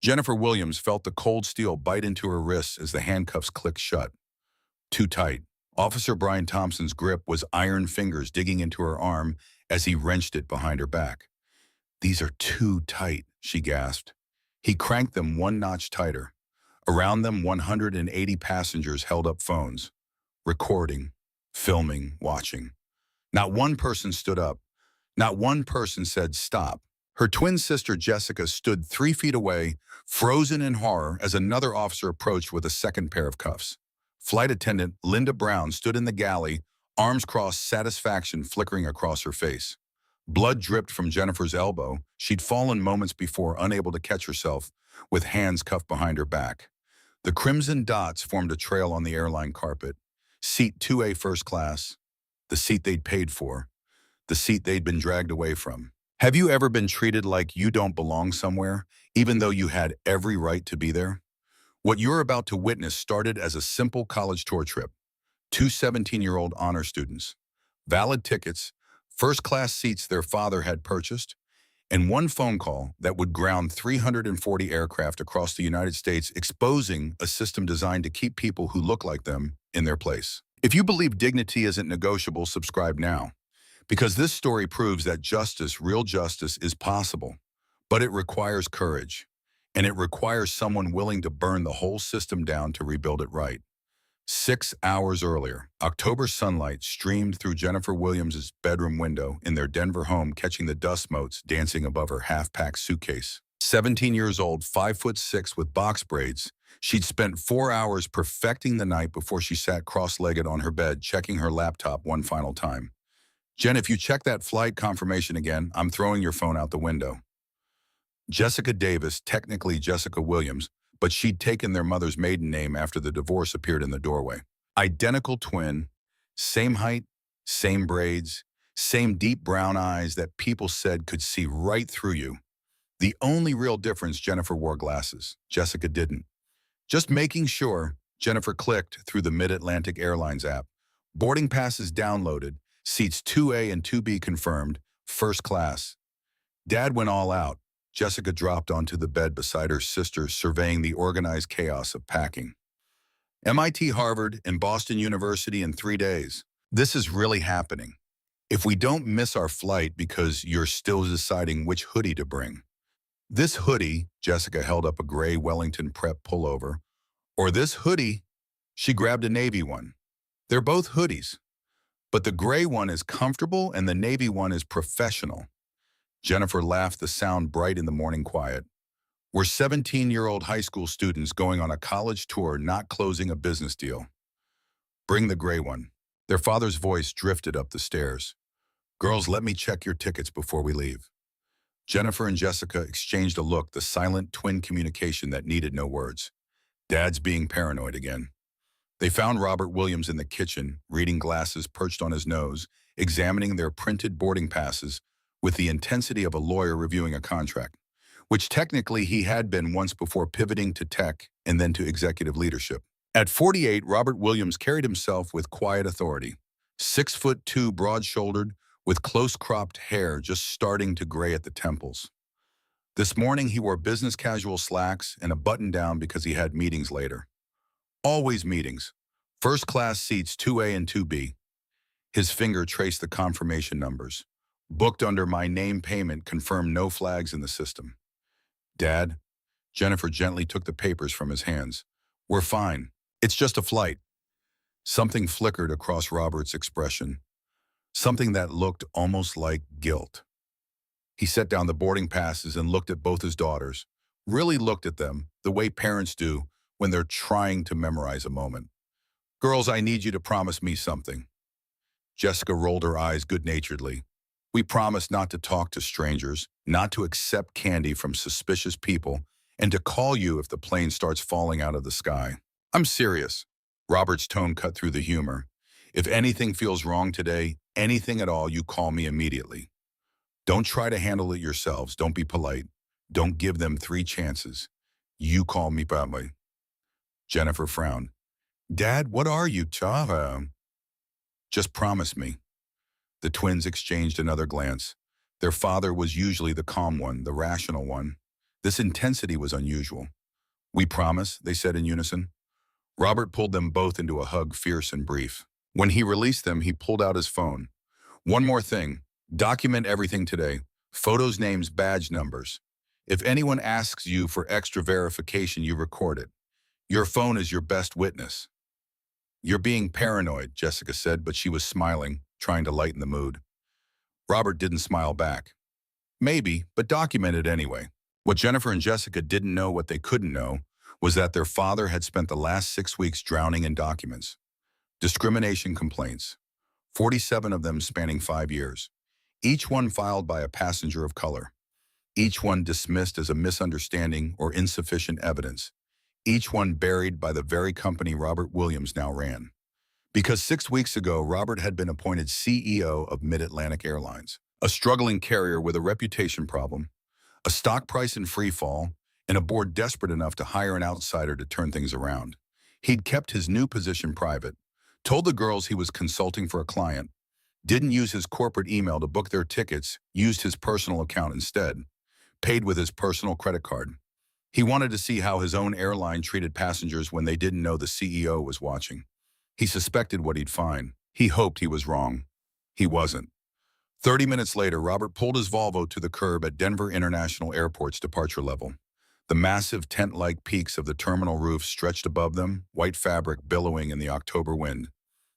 Jennifer Williams felt the cold steel bite into her wrists as the handcuffs clicked shut. Too tight. Officer Brian Thompson's grip was iron fingers digging into her arm as he wrenched it behind her back. "These are too tight," she gasped. He cranked them one notch tighter. Around them, 180 passengers held up phones, recording, filming, watching. Not one person stood up. Not one person said stop. Her twin sister Jessica stood 3 feet away, frozen in horror as another officer approached with a second pair of cuffs. Flight attendant Linda Brown stood in the galley, arms crossed, satisfaction flickering across her face. Blood dripped from Jennifer's elbow. She'd fallen moments before, unable to catch herself, with hands cuffed behind her back. The crimson dots formed a trail on the airline carpet. Seat 2A first class, the seat they'd paid for, the seat they'd been dragged away from. Have you ever been treated like you don't belong somewhere, even though you had every right to be there? What you're about to witness started as a simple college tour trip. Two 17-year-old honor students, valid tickets, first-class seats their father had purchased, and one phone call that would ground 340 aircraft across the United States, exposing a system designed to keep people who look like them in their place. If you believe dignity isn't negotiable, subscribe now, because this story proves that justice, real justice, is possible, but it requires courage, and it requires someone willing to burn the whole system down to rebuild it right. 6 hours earlier, October sunlight streamed through Jennifer Williams' bedroom window in their Denver home, catching the dust motes dancing above her half-packed suitcase. 17 years old, 5'6" with box braids, she'd spent 4 hours perfecting the night before she sat cross-legged on her bed, checking her laptop one final time. "Jen, if you check that flight confirmation again, I'm throwing your phone out the window." Jessica Davis, technically Jessica Williams, but she'd taken their mother's maiden name after the divorce, appeared in the doorway. Identical twin, same height, same braids, same deep brown eyes that people said could see right through you. The only real difference, Jennifer wore glasses. Jessica didn't. Just making sure, Jennifer clicked through the Mid-Atlantic Airlines app. Boarding passes downloaded, seats 2A and 2B confirmed, first class. Dad went all out. Jessica dropped onto the bed beside her sister, surveying the organized chaos of packing. MIT, Harvard, and Boston University in 3 days. This is really happening. If we don't miss our flight because you're still deciding which hoodie to bring. This hoodie, Jessica held up a gray Wellington Prep pullover, or this hoodie, she grabbed a navy one. They're both hoodies, but the gray one is comfortable and the navy one is professional. Jennifer laughed, the sound bright in the morning quiet. "We're 17-year-old high school students going on a college tour, not closing a business deal. Bring the gray one." Their father's voice drifted up the stairs. "Girls, let me check your tickets before we leave." Jennifer and Jessica exchanged a look, the silent twin communication that needed no words. Dad's being paranoid again. They found Robert Williams in the kitchen, reading glasses perched on his nose, examining their printed boarding passes with the intensity of a lawyer reviewing a contract, which technically he had been once before pivoting to tech and then to executive leadership. At 48, Robert Williams carried himself with quiet authority. 6'2", broad-shouldered, with close-cropped hair just starting to gray at the temples. This morning he wore business casual slacks and a button-down because he had meetings later. Always meetings. First-class seats 2A and 2B. His finger traced the confirmation numbers. "Booked under my name, payment confirmed, no flags in the system." "Dad," Jennifer gently took the papers from his hands. "We're fine. It's just a flight." Something flickered across Robert's expression. Something that looked almost like guilt. He set down the boarding passes and looked at both his daughters. Really looked at them, the way parents do when they're trying to memorize a moment. "Girls, I need you to promise me something." Jessica rolled her eyes good-naturedly. "We promise not to talk to strangers, not to accept candy from suspicious people, and to call you if the plane starts falling out of the sky." "I'm serious." Robert's tone cut through the humor. "If anything feels wrong today, anything at all, you call me immediately. Don't try to handle it yourselves. Don't be polite. Don't give them 3 chances. You call me promptly." Jennifer frowned. "Dad, what are you, Chava?" "Just promise me." The twins exchanged another glance. Their father was usually the calm one, the rational one. This intensity was unusual. "We promise," they said in unison. Robert pulled them both into a hug, fierce and brief. When he released them, he pulled out his phone. "One more thing. Document everything today. Photos, names, badge numbers. If anyone asks you for extra verification, you record it. Your phone is your best witness." "You're being paranoid," Jessica said, but she was smiling, trying to lighten the mood. Robert didn't smile back. "Maybe, but document it anyway." What Jennifer and Jessica didn't know, what they couldn't know, was that their father had spent the last 6 weeks drowning in documents. Discrimination complaints, 47 of them spanning 5 years. Each one filed by a passenger of color. Each one dismissed as a misunderstanding or insufficient evidence. Each one buried by the very company Robert Williams now ran. Because 6 weeks ago, Robert had been appointed CEO of Mid-Atlantic Airlines, a struggling carrier with a reputation problem, a stock price in free fall, and a board desperate enough to hire an outsider to turn things around. He'd kept his new position private, told the girls he was consulting for a client, didn't use his corporate email to book their tickets, used his personal account instead, paid with his personal credit card. He wanted to see how his own airline treated passengers when they didn't know the CEO was watching. He suspected what he'd find. He hoped he was wrong. He wasn't. 30 minutes later, Robert pulled his Volvo to the curb at Denver International Airport's departure level. The massive tent-like peaks of the terminal roof stretched above them, white fabric billowing in the October wind.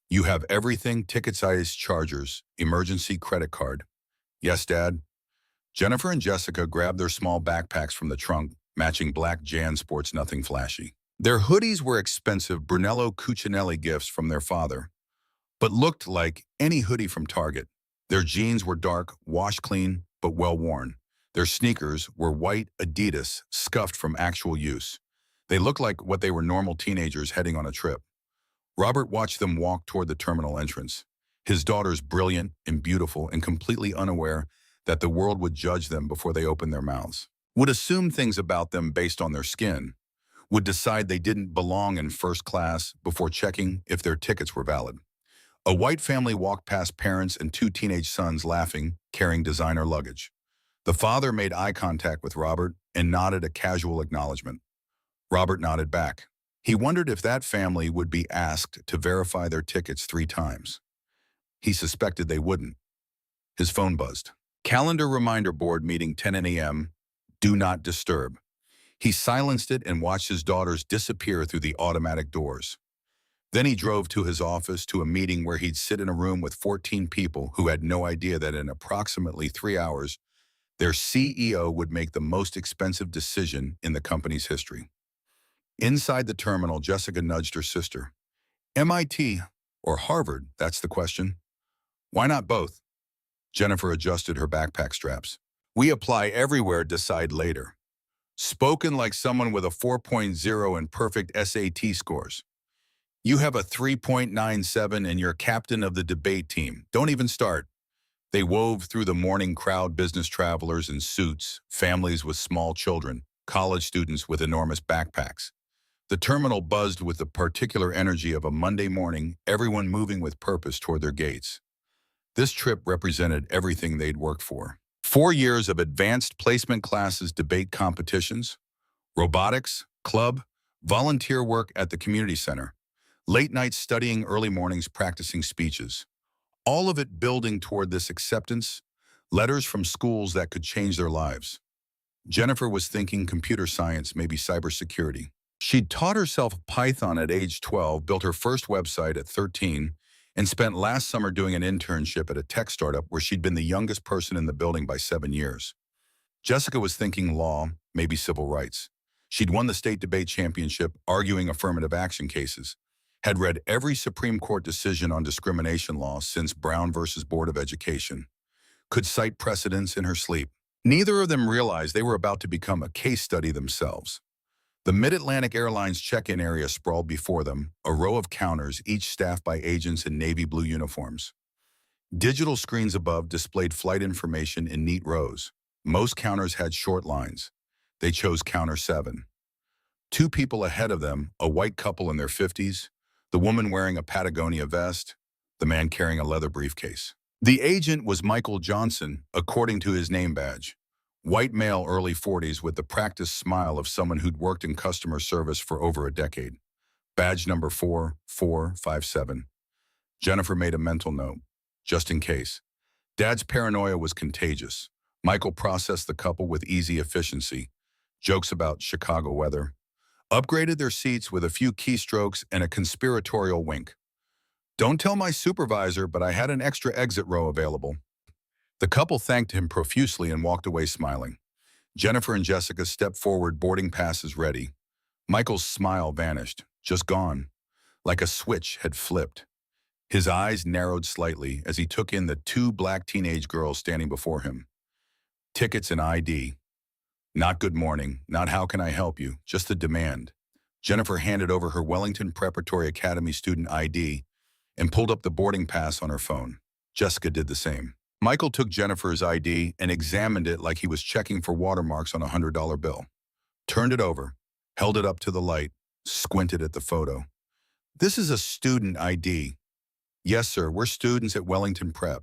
"You have everything: tickets, ICE, chargers, emergency credit card." "Yes, Dad." Jennifer and Jessica grabbed their small backpacks from the trunk, matching black Jan Sports, nothing flashy. Their hoodies were expensive Brunello Cucinelli gifts from their father, but looked like any hoodie from Target. Their jeans were dark, washed clean, but well-worn. Their sneakers were white Adidas, scuffed from actual use. They looked like what they were: normal teenagers heading on a trip. Robert watched them walk toward the terminal entrance. His daughters, brilliant and beautiful and completely unaware that the world would judge them before they opened their mouths, would assume things about them based on their skin, would decide they didn't belong in first class before checking if their tickets were valid. A white family walked past parents and two teenage sons laughing, carrying designer luggage. The father made eye contact with Robert and nodded a casual acknowledgement. Robert nodded back. He wondered if that family would be asked to verify their tickets 3 times. He suspected they wouldn't. His phone buzzed. Calendar reminder: board meeting 10 a.m. Do not disturb. He silenced it and watched his daughters disappear through the automatic doors. Then he drove to his office, to a meeting where he'd sit in a room with 14 people who had no idea that in approximately 3 hours, their CEO would make the most expensive decision in the company's history. Inside the terminal, Jessica nudged her sister. "MIT or Harvard, that's the question." "Why not both?" Jennifer adjusted her backpack straps. "We apply everywhere, decide later." Spoken like someone with a 4.0 and perfect SAT scores. "You have a 3.97 and you're captain of the debate team. Don't even start." They wove through the morning crowd: business travelers in suits, families with small children, college students with enormous backpacks. The terminal buzzed with the particular energy of a Monday morning, everyone moving with purpose toward their gates. This trip represented everything they'd worked for. 4 years of advanced placement classes, debate competitions, robotics, club, volunteer work at the community center, late nights studying, early mornings practicing speeches. All of it building toward this acceptance, letters from schools that could change their lives. Jennifer was thinking computer science, maybe cybersecurity. She'd taught herself Python at age 12, built her first website at 13, and spent last summer doing an internship at a tech startup where she'd been the youngest person in the building by 7 years. Jessica was thinking law, maybe civil rights. She'd won the state debate championship, arguing affirmative action cases, had read every Supreme Court decision on discrimination law since Brown versus Board of Education, could cite precedents in her sleep. Neither of them realized they were about to become a case study themselves. The Mid-Atlantic Airlines check-in area sprawled before them, a row of counters, each staffed by agents in navy blue uniforms. Digital screens above displayed flight information in neat rows. Most counters had short lines. They chose counter 7. 2 people ahead of them, a white couple in their 50s, the woman wearing a Patagonia vest, the man carrying a leather briefcase. The agent was Michael Johnson, according to his name badge. White male, early 40s, with the practiced smile of someone who'd worked in customer service for over a decade. Badge number 4457. Jennifer made a mental note, just in case. Dad's paranoia was contagious. Michael processed the couple with easy efficiency. Jokes about Chicago weather. Upgraded their seats with a few keystrokes and a conspiratorial wink. Don't tell my supervisor, but I had an extra exit row available. The couple thanked him profusely and walked away smiling. Jennifer and Jessica stepped forward, boarding passes ready. Michael's smile vanished, just gone, like a switch had flipped. His eyes narrowed slightly as he took in the two black teenage girls standing before him. Tickets and ID. Not good morning, not how can I help you, just the demand. Jennifer handed over her Wellington Preparatory Academy student ID and pulled up the boarding pass on her phone. Jessica did the same. Michael took Jennifer's ID and examined it like he was checking for watermarks on a $100 bill. Turned it over, held it up to the light, squinted at the photo. This is a student ID. Yes, sir, we're students at Wellington Prep.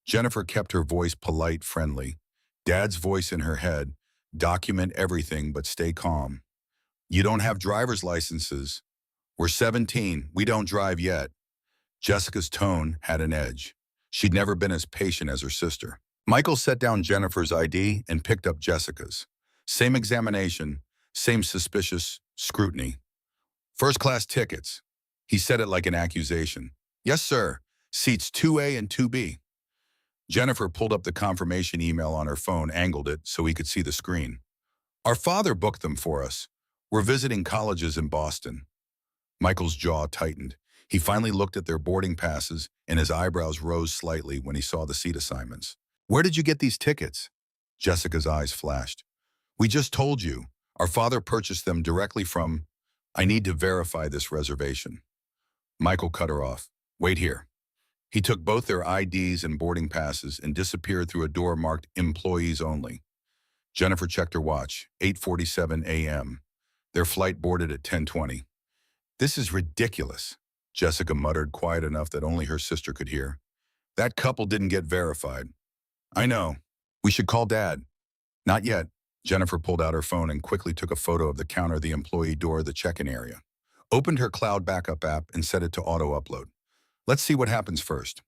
Jennifer kept her voice polite, friendly. Dad's voice in her head, document everything but stay calm. You don't have driver's licenses. We're 17, we don't drive yet. Jessica's tone had an edge. She'd never been as patient as her sister. Michael set down Jennifer's ID and picked up Jessica's. Same examination, same suspicious scrutiny. First-class tickets. He said it like an accusation. Yes, sir. Seats 2A and 2B. Jennifer pulled up the confirmation email on her phone, angled it so he could see the screen. Our father booked them for us. We're visiting colleges in Boston. Michael's jaw tightened. He finally looked at their boarding passes, and his eyebrows rose slightly when he saw the seat assignments. Where did you get these tickets? Jessica's eyes flashed. We just told you. Our father purchased them directly from... I need to verify this reservation. Michael cut her off. Wait here. He took both their IDs and boarding passes and disappeared through a door marked Employees Only. Jennifer checked her watch, 8:47 a.m. Their flight boarded at 10:20. This is ridiculous, Jessica muttered, quiet enough that only her sister could hear. That couple didn't get verified. I know. We should call Dad. Not yet. Jennifer pulled out her phone and quickly took a photo of the counter, the employee door, the check-in area. Opened her cloud backup app and set it to auto-upload. Let's see what happens first.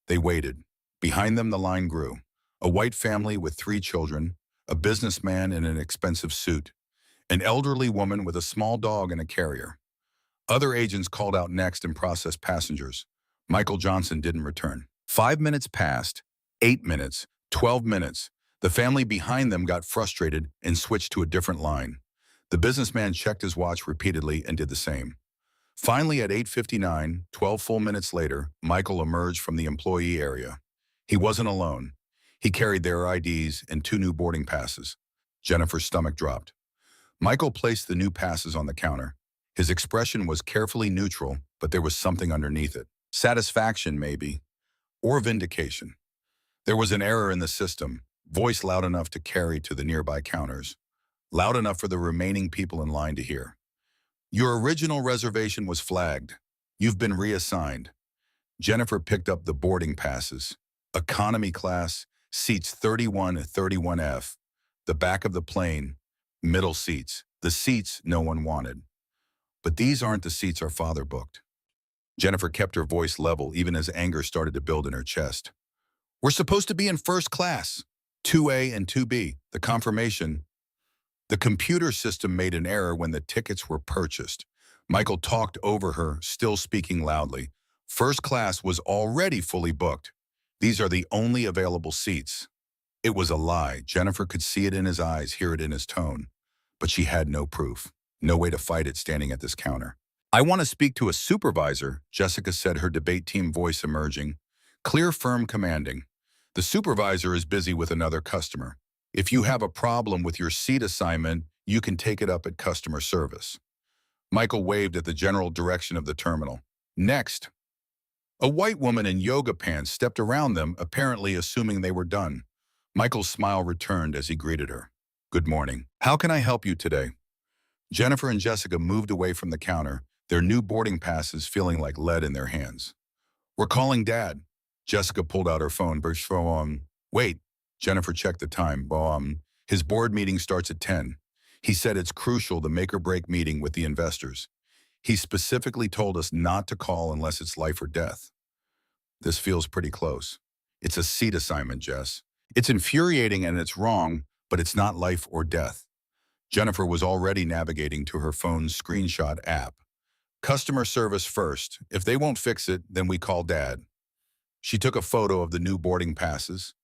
They waited. Behind them, the line grew. A white family with 3 children, a businessman in an expensive suit, an elderly woman with a small dog and a carrier. Other agents called out next and processed passengers. Michael Johnson didn't return. 5 minutes passed, 8 minutes, 12 minutes. The family behind them got frustrated and switched to a different line. The businessman checked his watch repeatedly and did the same. Finally, at 8:59, 12 full minutes later, Michael emerged from the employee area. He wasn't alone. He carried their IDs and 2 new boarding passes. Jennifer's stomach dropped. Michael placed the new passes on the counter. His expression was carefully neutral, but there was something underneath it. Satisfaction, maybe, or vindication. There was an error in the system, voice loud enough to carry to the nearby counters, loud enough for the remaining people in line to hear. Your original reservation was flagged. You've been reassigned. Jennifer picked up the boarding passes. Economy class, seats 31 and 31F. The back of the plane, middle seats, the seats no one wanted. But these aren't the seats our father booked. Jennifer kept her voice level even as anger started to build in her chest. We're supposed to be in first class, 2A and 2B. The confirmation. The computer system made an error when the tickets were purchased. Michael talked over her, still speaking loudly. First class was already fully booked. These are the only available seats. It was a lie. Jennifer could see it in his eyes, hear it in his tone. But she had no proof, no way to fight it standing at this counter. I want to speak to a supervisor, Jessica said, her debate team voice emerging. Clear, firm, commanding. The supervisor is busy with another customer. If you have a problem with your seat assignment, you can take it up at customer service. Michael waved at the general direction of the terminal. Next. A white woman in yoga pants stepped around them, apparently assuming they were done. Michael's smile returned as he greeted her. Good morning. How can I help you today? Jennifer and Jessica moved away from the counter, their new boarding passes feeling like lead in their hands. We're calling Dad. Jessica pulled out her phone. Wait, Jennifer checked the time. His board meeting starts at 10. He said it's crucial, the make or break meeting with the investors. He specifically told us not to call unless it's life or death. This feels pretty close. It's a seat assignment, Jess. It's infuriating and it's wrong, but it's not life or death. Jennifer was already navigating to her phone's screenshot app. Customer service first. If they won't fix it, then we call Dad. She took a photo of the new boarding passes.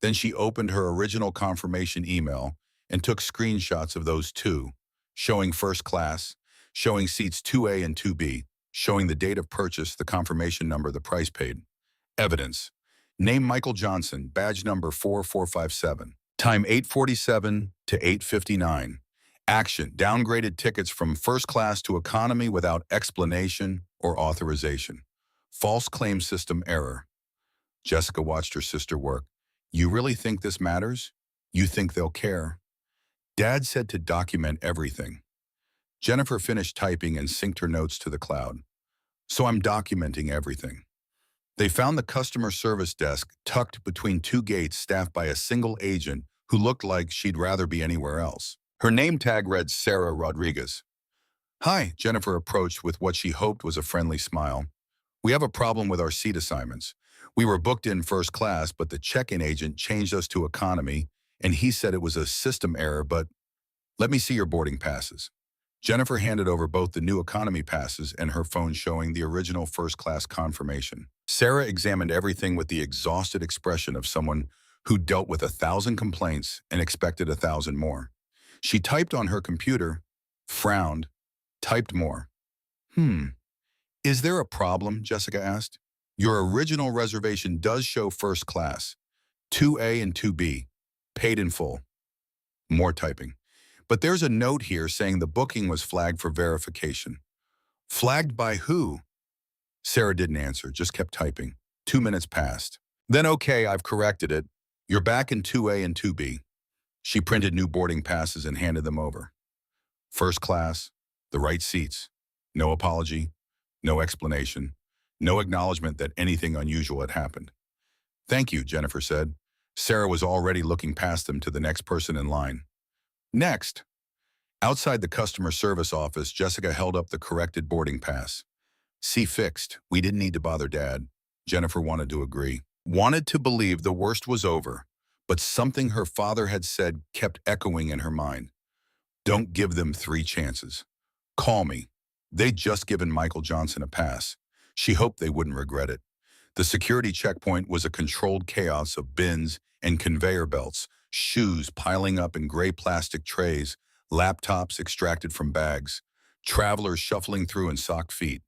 Then she opened her original confirmation email and took screenshots of those too, showing first class, showing seats 2A and 2B, showing the date of purchase, the confirmation number, the price paid. Evidence. Name Michael Johnson, badge number 4457. Time 8:47 to 8:59. Action. Downgraded tickets from first class to economy without explanation or authorization. False claim system error. Jessica watched her sister work. You really think this matters? You think they'll care? Dad said to document everything. Jennifer finished typing and synced her notes to the cloud. So I'm documenting everything. They found the customer service desk tucked between two gates staffed by a single agent who looked like she'd rather be anywhere else. Her name tag read Sarah Rodriguez. Hi, Jennifer approached with what she hoped was a friendly smile. We have a problem with our seat assignments. We were booked in first class, but the check-in agent changed us to economy, and he said it was a system error, but let me see your boarding passes. Jennifer handed over both the new economy passes and her phone showing the original first-class confirmation. Sarah examined everything with the exhausted expression of someone who dealt with 1,000 complaints and expected 1,000 more. She typed on her computer, frowned, typed more. Is there a problem? Jessica asked. Your original reservation does show first class, 2A and 2B, paid in full. More typing. But there's a note here saying the booking was flagged for verification. Flagged by who? Sarah didn't answer, just kept typing. 2 minutes passed. Then okay, I've corrected it. You're back in 2A and 2B. She printed new boarding passes and handed them over. First class, the right seats. No apology, no explanation, no acknowledgement that anything unusual had happened. Thank you, Jennifer said. Sarah was already looking past them to the next person in line. Next. Outside the customer service office, Jessica held up the corrected boarding pass. See fixed. We didn't need to bother Dad. Jennifer wanted to agree. Wanted to believe the worst was over, but something her father had said kept echoing in her mind. Don't give them 3 chances. Call me. They'd just given Michael Johnson a pass. She hoped they wouldn't regret it. The security checkpoint was a controlled chaos of bins and conveyor belts, shoes piling up in gray plastic trays, laptops extracted from bags, travelers shuffling through in socked feet.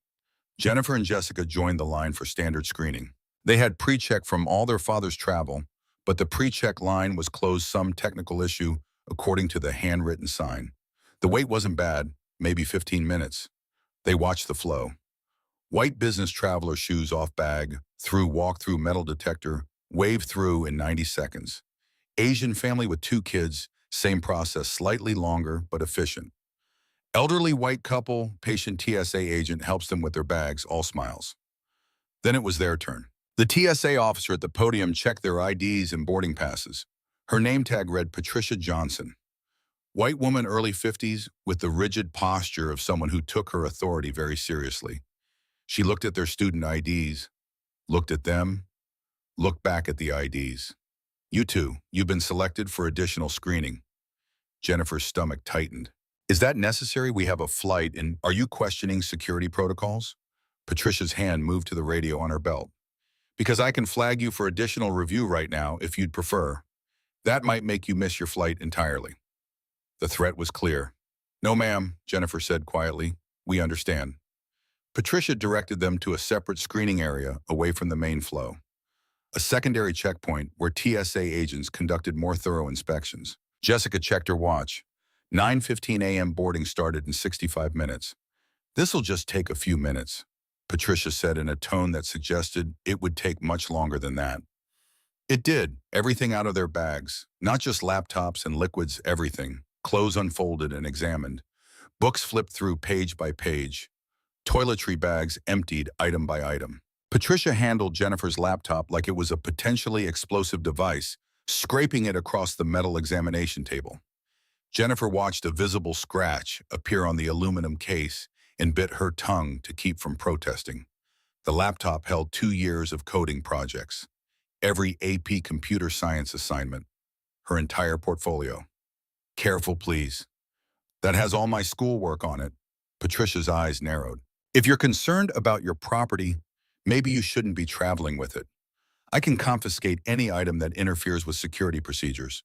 Jennifer and Jessica joined the line for standard screening. They had pre-check from all their father's travel, but the pre-check line was closed some technical issue according to the handwritten sign. The wait wasn't bad, maybe 15 minutes. They watched the flow. White business traveler shoes off bag, through walk-through metal detector, wave through in 90 seconds. Asian family with 2 kids, same process, slightly longer but efficient. Elderly white couple, patient TSA agent helps them with their bags, all smiles. Then it was their turn. The TSA officer at the podium checked their IDs and boarding passes. Her name tag read Patricia Johnson. White woman, early 50s, with the rigid posture of someone who took her authority very seriously. She looked at their student IDs, looked at them, looked back at the IDs. You two, you've been selected for additional screening. Jennifer's stomach tightened. Is that necessary? We have a flight, and are you questioning security protocols? Patricia's hand moved to the radio on her belt. Because I can flag you for additional review right now if you'd prefer. That might make you miss your flight entirely. The threat was clear. No, ma'am, Jennifer said quietly. We understand. Patricia directed them to a separate screening area away from the main flow. A secondary checkpoint where TSA agents conducted more thorough inspections. Jessica checked her watch. 9:15 a.m. boarding started in 65 minutes. This'll just take a few minutes, Patricia said in a tone that suggested it would take much longer than that. It did, everything out of their bags, not just laptops and liquids, everything. Clothes unfolded and examined. Books flipped through page by page. Toiletry bags emptied item by item. Patricia handled Jennifer's laptop like it was a potentially explosive device, scraping it across the metal examination table. Jennifer watched a visible scratch appear on the aluminum case and bit her tongue to keep from protesting. The laptop held 2 years of coding projects, every AP computer science assignment, her entire portfolio. Careful, please. That has all my schoolwork on it. Patricia's eyes narrowed. If you're concerned about your property, maybe you shouldn't be traveling with it. I can confiscate any item that interferes with security procedures.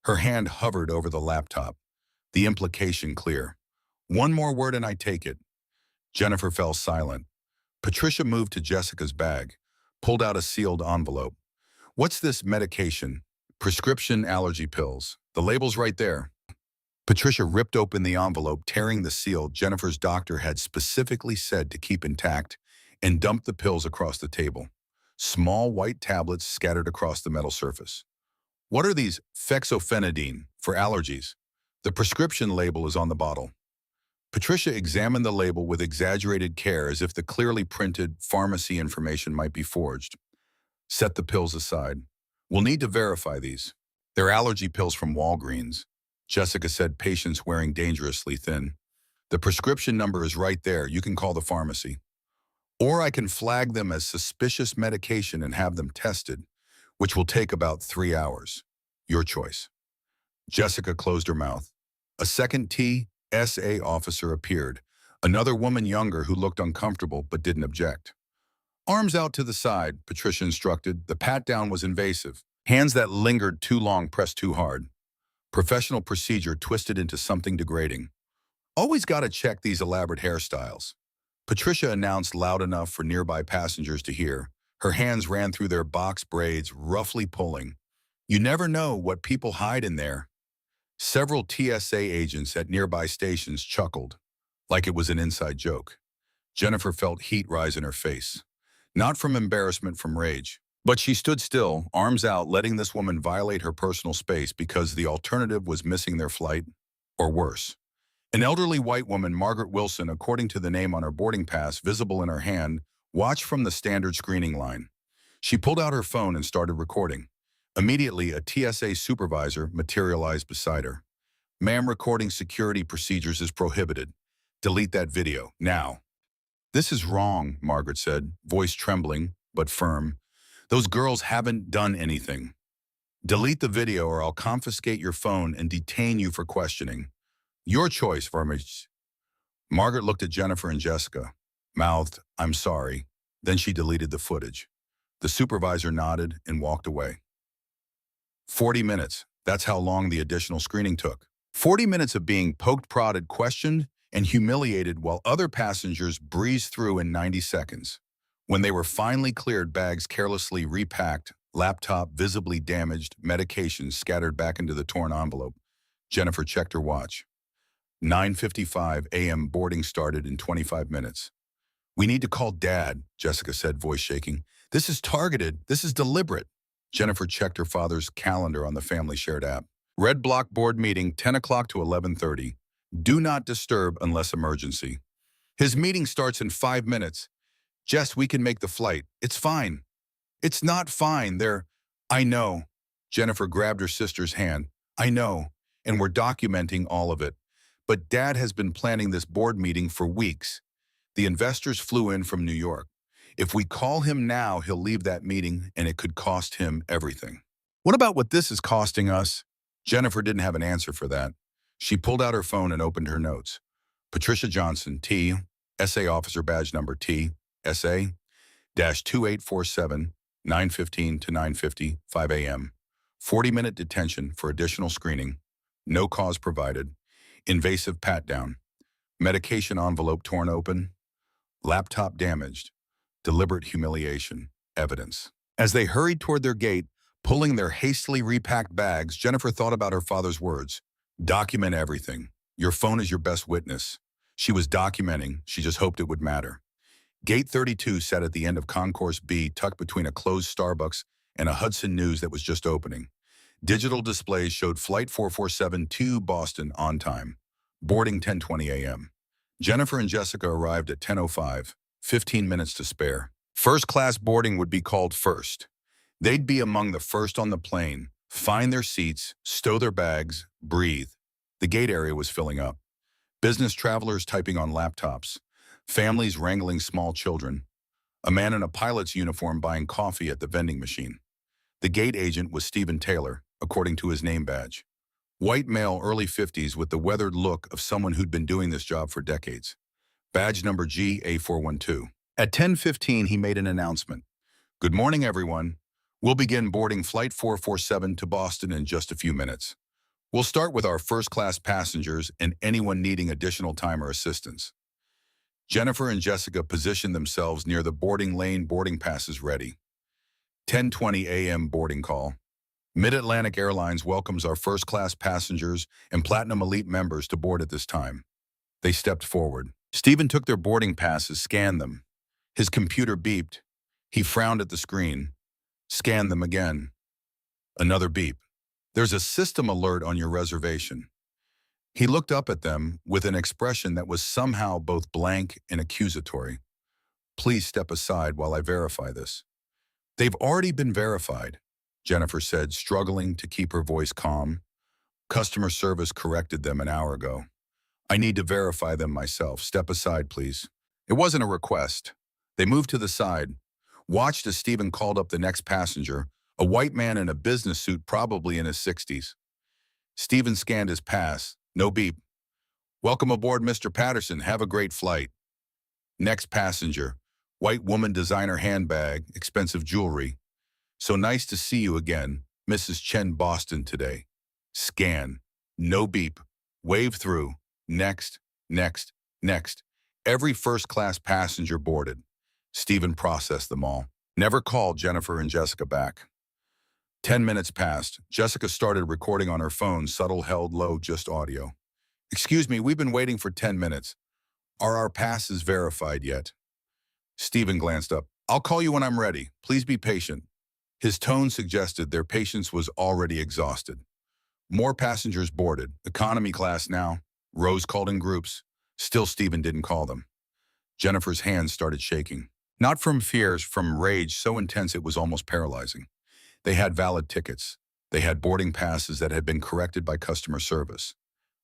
Her hand hovered over the laptop, the implication clear. One more word and I take it. Jennifer fell silent. Patricia moved to Jessica's bag, pulled out a sealed envelope. What's this medication? Prescription allergy pills. The label's right there. Patricia ripped open the envelope, tearing the seal Jennifer's doctor had specifically said to keep intact, and dumped the pills across the table. Small white tablets scattered across the metal surface. What are these? Fexofenadine, for allergies. The prescription label is on the bottle. Patricia examined the label with exaggerated care as if the clearly printed pharmacy information might be forged. Set the pills aside. We'll need to verify these. They're allergy pills from Walgreens. Jessica said, patience wearing dangerously thin. The prescription number is right there. You can call the pharmacy. Or I can flag them as suspicious medication and have them tested, which will take about 3 hours. Your choice. Jessica closed her mouth. A second TSA officer appeared, another woman younger who looked uncomfortable but didn't object. Arms out to the side, Patricia instructed. The pat-down was invasive. Hands that lingered too long pressed too hard. Professional procedure twisted into something degrading. Always gotta check these elaborate hairstyles. Patricia announced loud enough for nearby passengers to hear. Her hands ran through their box braids, roughly pulling. You never know what people hide in there. Several TSA agents at nearby stations chuckled, like it was an inside joke. Jennifer felt heat rise in her face. Not from embarrassment, from rage. But she stood still, arms out, letting this woman violate her personal space because the alternative was missing their flight, or worse. An elderly white woman, Margaret Wilson, according to the name on her boarding pass visible in her hand, watched from the standard screening line. She pulled out her phone and started recording. Immediately, a TSA supervisor materialized beside her. Ma'am, recording security procedures is prohibited. Delete that video, now. This is wrong, Margaret said, voice trembling, but firm. Those girls haven't done anything. Delete the video or I'll confiscate your phone and detain you for questioning. Your choice, Vermich. Margaret looked at Jennifer and Jessica, mouthed, I'm sorry. Then she deleted the footage. The supervisor nodded and walked away. 40 minutes. That's how long the additional screening took. 40 minutes of being poked, prodded, questioned, and humiliated while other passengers breezed through in 90 seconds. When they were finally cleared, bags carelessly repacked, laptop visibly damaged, medications scattered back into the torn envelope, Jennifer checked her watch. 9:55 a.m. boarding started in 25 minutes. We need to call Dad, Jessica said, voice shaking. This is targeted. This is deliberate. Jennifer checked her father's calendar on the family shared app. Red block board meeting, 10 o'clock to 11:30. Do not disturb unless emergency. His meeting starts in 5 minutes. Jess, we can make the flight. It's fine. It's not fine. I know. Jennifer grabbed her sister's hand. I know. And we're documenting all of it. But Dad has been planning this board meeting for weeks. The investors flew in from New York. If we call him now, he'll leave that meeting and it could cost him everything. What about what this is costing us? Jennifer didn't have an answer for that. She pulled out her phone and opened her notes. Patricia Johnson, T, SA Officer Badge Number T, SA, -2847, 9:15 to 9:50, 5 a.m. 40-minute detention for additional screening. No cause provided. Invasive pat-down. Medication envelope torn open. Laptop damaged. Deliberate humiliation. Evidence. As they hurried toward their gate, pulling their hastily repacked bags, Jennifer thought about her father's words. Document everything. Your phone is your best witness. She was documenting. She just hoped it would matter. Gate 32 sat at the end of Concourse B, tucked between a closed Starbucks and a Hudson News that was just opening. Digital displays showed Flight 447 to Boston on time. Boarding 10:20 a.m. Jennifer and Jessica arrived at 10:05, 15 minutes to spare. First-class boarding would be called first. They'd be among the first on the plane, find their seats, stow their bags, breathe. The gate area was filling up. Business travelers typing on laptops, families wrangling small children, a man in a pilot's uniform buying coffee at the vending machine. The gate agent was Stephen Taylor, according to his name badge. White male, early 50s with the weathered look of someone who'd been doing this job for decades. Badge number GA412. At 10:15, he made an announcement. Good morning, everyone. We'll begin boarding Flight 447 to Boston in just a few minutes. We'll start with our first-class passengers and anyone needing additional time or assistance. Jennifer and Jessica positioned themselves near the boarding lane, boarding passes ready. 10:20 a.m. boarding call. Mid-Atlantic Airlines welcomes our first-class passengers and Platinum Elite members to board at this time. They stepped forward. Stephen took their boarding passes, scanned them. His computer beeped. He frowned at the screen. Scanned them again. Another beep. There's a system alert on your reservation. He looked up at them with an expression that was somehow both blank and accusatory. Please step aside while I verify this. They've already been verified, Jennifer said, struggling to keep her voice calm. Customer service corrected them an hour ago. I need to verify them myself. Step aside, please. It wasn't a request. They moved to the side, watched as Stephen called up the next passenger, a white man in a business suit probably in his 60s. Stephen scanned his pass. No beep. Welcome aboard, Mr. Patterson. Have a great flight. Next passenger. White woman, designer handbag, expensive jewelry. So nice to see you again, Mrs. Chen, Boston today. Scan. No beep. Wave through. Next, next, next. Every first-class passenger boarded. Stephen processed them all. Never called Jennifer and Jessica back. 10 minutes passed. Jessica started recording on her phone, subtle, held low, just audio. Excuse me, we've been waiting for 10 minutes. Are our passes verified yet? Stephen glanced up. I'll call you when I'm ready. Please be patient. His tone suggested their patience was already exhausted. More passengers boarded. Economy class now. Rows called in groups. Still Stephen didn't call them. Jennifer's hands started shaking. Not from fears, from rage so intense it was almost paralyzing. They had valid tickets. They had boarding passes that had been corrected by customer service.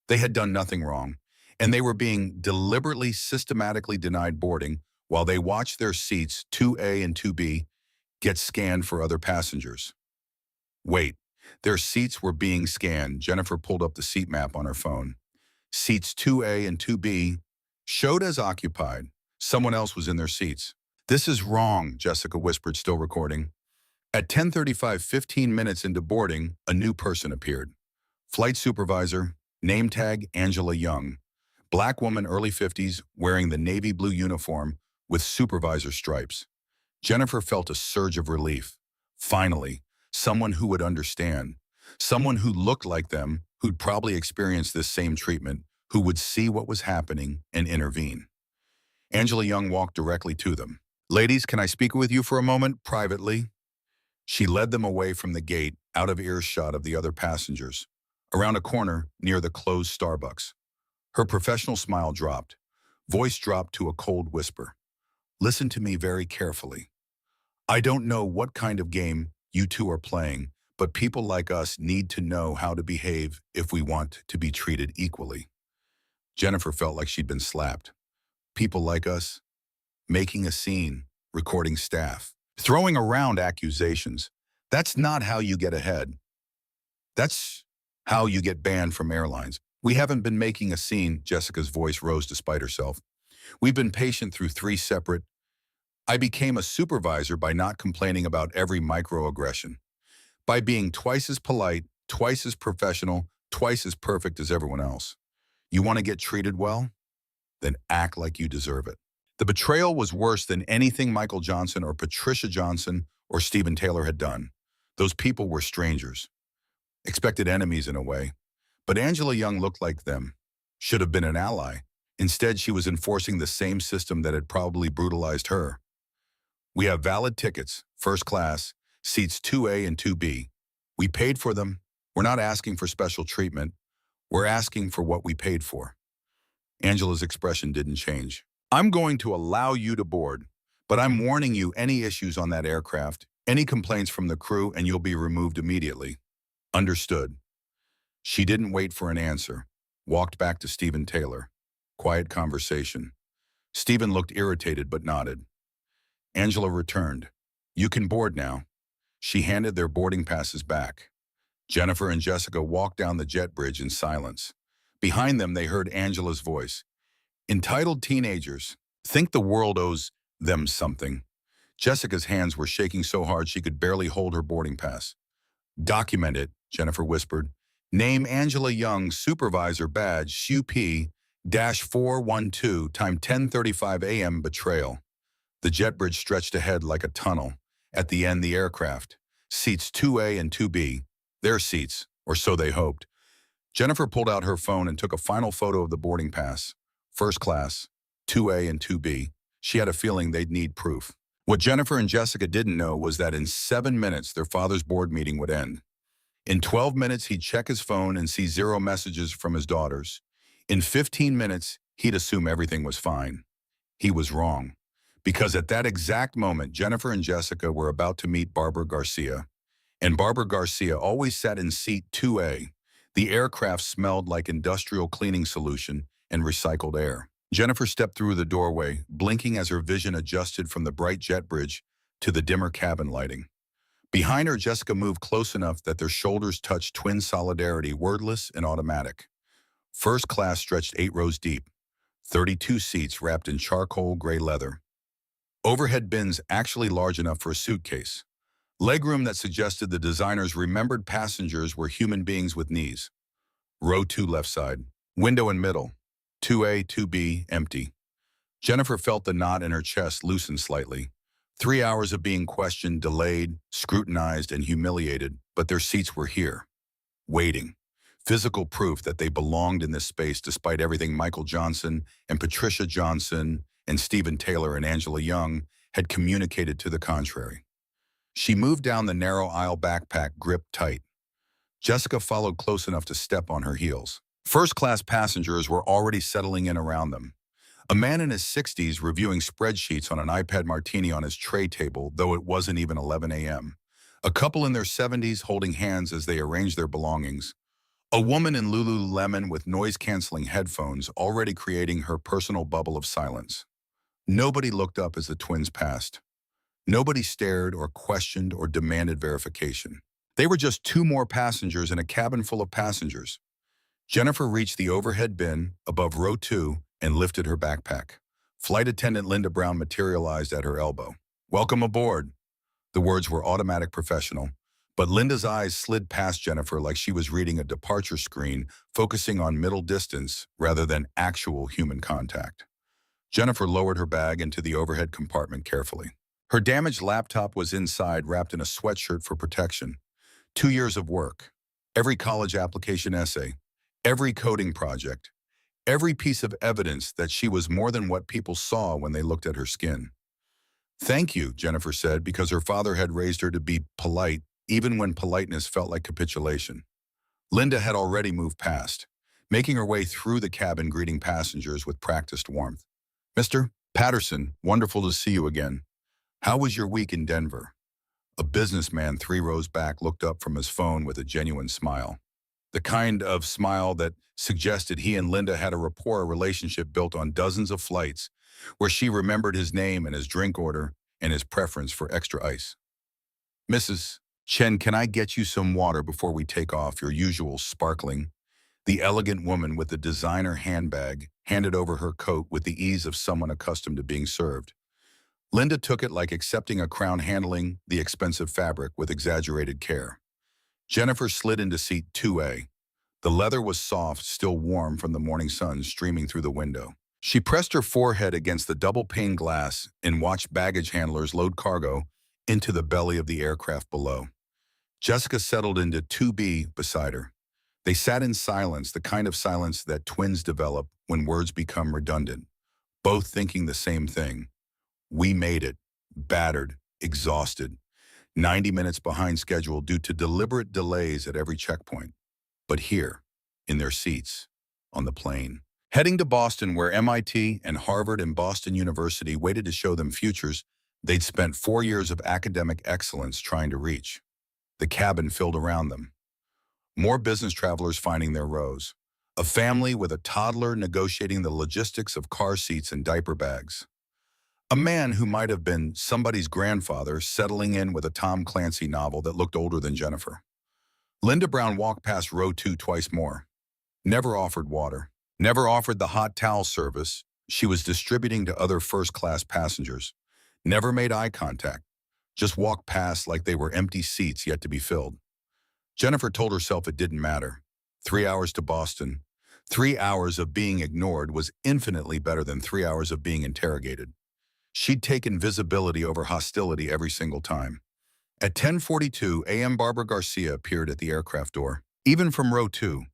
They had done nothing wrong, and they were being deliberately, systematically denied boarding while they watched their seats, 2A and 2B, get scanned for other passengers. Wait, their seats were being scanned. Jennifer pulled up the seat map on her phone. Seats 2A and 2B showed as occupied. Someone else was in their seats. This is wrong, Jessica whispered, still recording. At 10:35, 15 minutes into boarding, a new person appeared. Flight supervisor, name tag Angela Young. Black woman, early 50s, wearing the navy blue uniform with supervisor stripes. Jennifer felt a surge of relief. Finally, someone who would understand. Someone who looked like them, who'd probably experienced this same treatment, who would see what was happening and intervene. Angela Young walked directly to them. Ladies, can I speak with you for a moment, privately? She led them away from the gate, out of earshot of the other passengers, around a corner near the closed Starbucks. Her professional smile dropped. Voice dropped to a cold whisper. Listen to me very carefully. I don't know what kind of game you two are playing, but people like us need to know how to behave if we want to be treated equally. Jennifer felt like she'd been slapped. People like us? Making a scene, recording staff, throwing around accusations. That's not how you get ahead. That's how you get banned from airlines. We haven't been making a scene, Jessica's voice rose despite herself. We've been patient through 3 separate. I became a supervisor by not complaining about every microaggression. By being twice as polite, twice as professional, twice as perfect as everyone else. You want to get treated well? Then act like you deserve it. The betrayal was worse than anything Michael Johnson or Patricia Johnson or Stephen Taylor had done. Those people were strangers. Expected enemies in a way. But Angela Young looked like them. Should have been an ally. Instead, she was enforcing the same system that had probably brutalized her. We have valid tickets, first class, seats 2A and 2B. We paid for them. We're not asking for special treatment. We're asking for what we paid for. Angela's expression didn't change. I'm going to allow you to board, but I'm warning you any issues on that aircraft, any complaints from the crew, and you'll be removed immediately. Understood. She didn't wait for an answer. Walked back to Stephen Taylor. Quiet conversation. Stephen looked irritated but nodded. Angela returned. You can board now. She handed their boarding passes back. Jennifer and Jessica walked down the jet bridge in silence. Behind them, they heard Angela's voice. Entitled teenagers think the world owes them something. Jessica's hands were shaking so hard she could barely hold her boarding pass. Document it, Jennifer whispered. Name Angela Young, supervisor badge, SUP-412, time 10:35 a.m. betrayal. The jet bridge stretched ahead like a tunnel. At the end, the aircraft. Seats 2A and 2B. Their seats, or so they hoped. Jennifer pulled out her phone and took a final photo of the boarding pass. First class, 2A and 2B. She had a feeling they'd need proof. What Jennifer and Jessica didn't know was that in 7 minutes, their father's board meeting would end. In 12 minutes, he'd check his phone and see 0 messages from his daughters. In 15 minutes, he'd assume everything was fine. He was wrong. Because at that exact moment, Jennifer and Jessica were about to meet Barbara Garcia. And Barbara Garcia always sat in seat 2A. The aircraft smelled like industrial cleaning solution and recycled air. Jennifer stepped through the doorway, blinking as her vision adjusted from the bright jet bridge to the dimmer cabin lighting. Behind her, Jessica moved close enough that their shoulders touched twin solidarity, wordless and automatic. First class stretched 8 rows deep, 32 seats wrapped in charcoal gray leather. Overhead bins actually large enough for a suitcase. Legroom that suggested the designers remembered passengers were human beings with knees. Row 2 left side, window in middle, 2A, 2B, empty. Jennifer felt the knot in her chest loosen slightly. 3 hours of being questioned, delayed, scrutinized, and humiliated, but their seats were here, waiting. Physical proof that they belonged in this space despite everything Michael Johnson and Patricia Johnson and Stephen Taylor and Angela Young had communicated to the contrary. She moved down the narrow aisle, backpack gripped tight. Jessica followed close enough to step on her heels. First-class passengers were already settling in around them. A man in his 60s reviewing spreadsheets on an iPad martini on his tray table, though it wasn't even 11 a.m. A couple in their 70s holding hands as they arranged their belongings. A woman in Lululemon with noise-canceling headphones already creating her personal bubble of silence. Nobody looked up as the twins passed. Nobody stared or questioned or demanded verification. They were just 2 more passengers in a cabin full of passengers. Jennifer reached the overhead bin above row 2 and lifted her backpack. Flight attendant Linda Brown materialized at her elbow. Welcome aboard. The words were automatic professional, but Linda's eyes slid past Jennifer like she was reading a departure screen, focusing on middle distance rather than actual human contact. Jennifer lowered her bag into the overhead compartment carefully. Her damaged laptop was inside, wrapped in a sweatshirt for protection. 2 years of work, every college application essay, every coding project, every piece of evidence that she was more than what people saw when they looked at her skin. Thank you, Jennifer said, because her father had raised her to be polite, even when politeness felt like capitulation. Linda had already moved past, making her way through the cabin greeting passengers with practiced warmth. Mr. Patterson, wonderful to see you again. How was your week in Denver? A businessman 3 rows back looked up from his phone with a genuine smile. The kind of smile that suggested he and Linda had a rapport relationship built on dozens of flights, where she remembered his name and his drink order and his preference for extra ice. Mrs. Chen, can I get you some water before we take off? Your usual sparkling. The elegant woman with the designer handbag handed over her coat with the ease of someone accustomed to being served. Linda took it like accepting a crown, handling the expensive fabric with exaggerated care. Jennifer slid into seat 2A. The leather was soft, still warm from the morning sun streaming through the window. She pressed her forehead against the double-pane glass and watched baggage handlers load cargo into the belly of the aircraft below. Jessica settled into 2B beside her. They sat in silence, the kind of silence that twins develop when words become redundant, both thinking the same thing. We made it, battered, exhausted, 90 minutes behind schedule due to deliberate delays at every checkpoint. But here, in their seats, on the plane, heading to Boston, where MIT and Harvard and Boston University waited to show them futures they'd spent 4 years of academic excellence trying to reach. The cabin filled around them. More business travelers finding their rows. A family with a toddler negotiating the logistics of car seats and diaper bags. A man who might have been somebody's grandfather settling in with a Tom Clancy novel that looked older than Jennifer. Linda Brown walked past row 2 twice more. Never offered water. Never offered the hot towel service she was distributing to other first-class passengers. Never made eye contact. Just walked past like they were empty seats yet to be filled. Jennifer told herself it didn't matter. 3 hours to Boston. 3 hours of being ignored was infinitely better than 3 hours of being interrogated. She'd taken visibility over hostility every single time. At 10:42 a.m., Barbara Garcia appeared at the aircraft door. Even from row 2,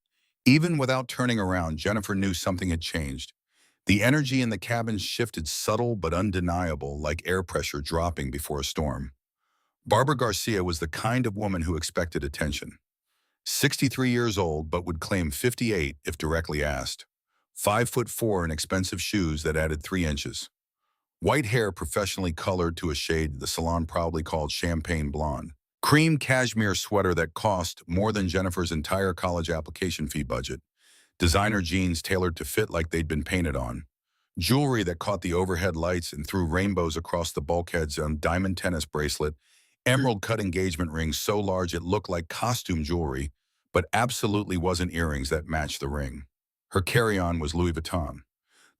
even without turning around, Jennifer knew something had changed. The energy in the cabin shifted, subtle but undeniable, like air pressure dropping before a storm. Barbara Garcia was the kind of woman who expected attention. 63 years old, but would claim 58 if directly asked. 5'4" in expensive shoes that added 3 inches. White hair professionally colored to a shade the salon probably called champagne blonde. Cream cashmere sweater that cost more than Jennifer's entire college application fee budget. Designer jeans tailored to fit like they'd been painted on. Jewelry that caught the overhead lights and threw rainbows across the bulkheads on diamond tennis bracelet. Emerald-cut engagement ring so large it looked like costume jewelry, but absolutely wasn't earrings that matched the ring. Her carry-on was Louis Vuitton.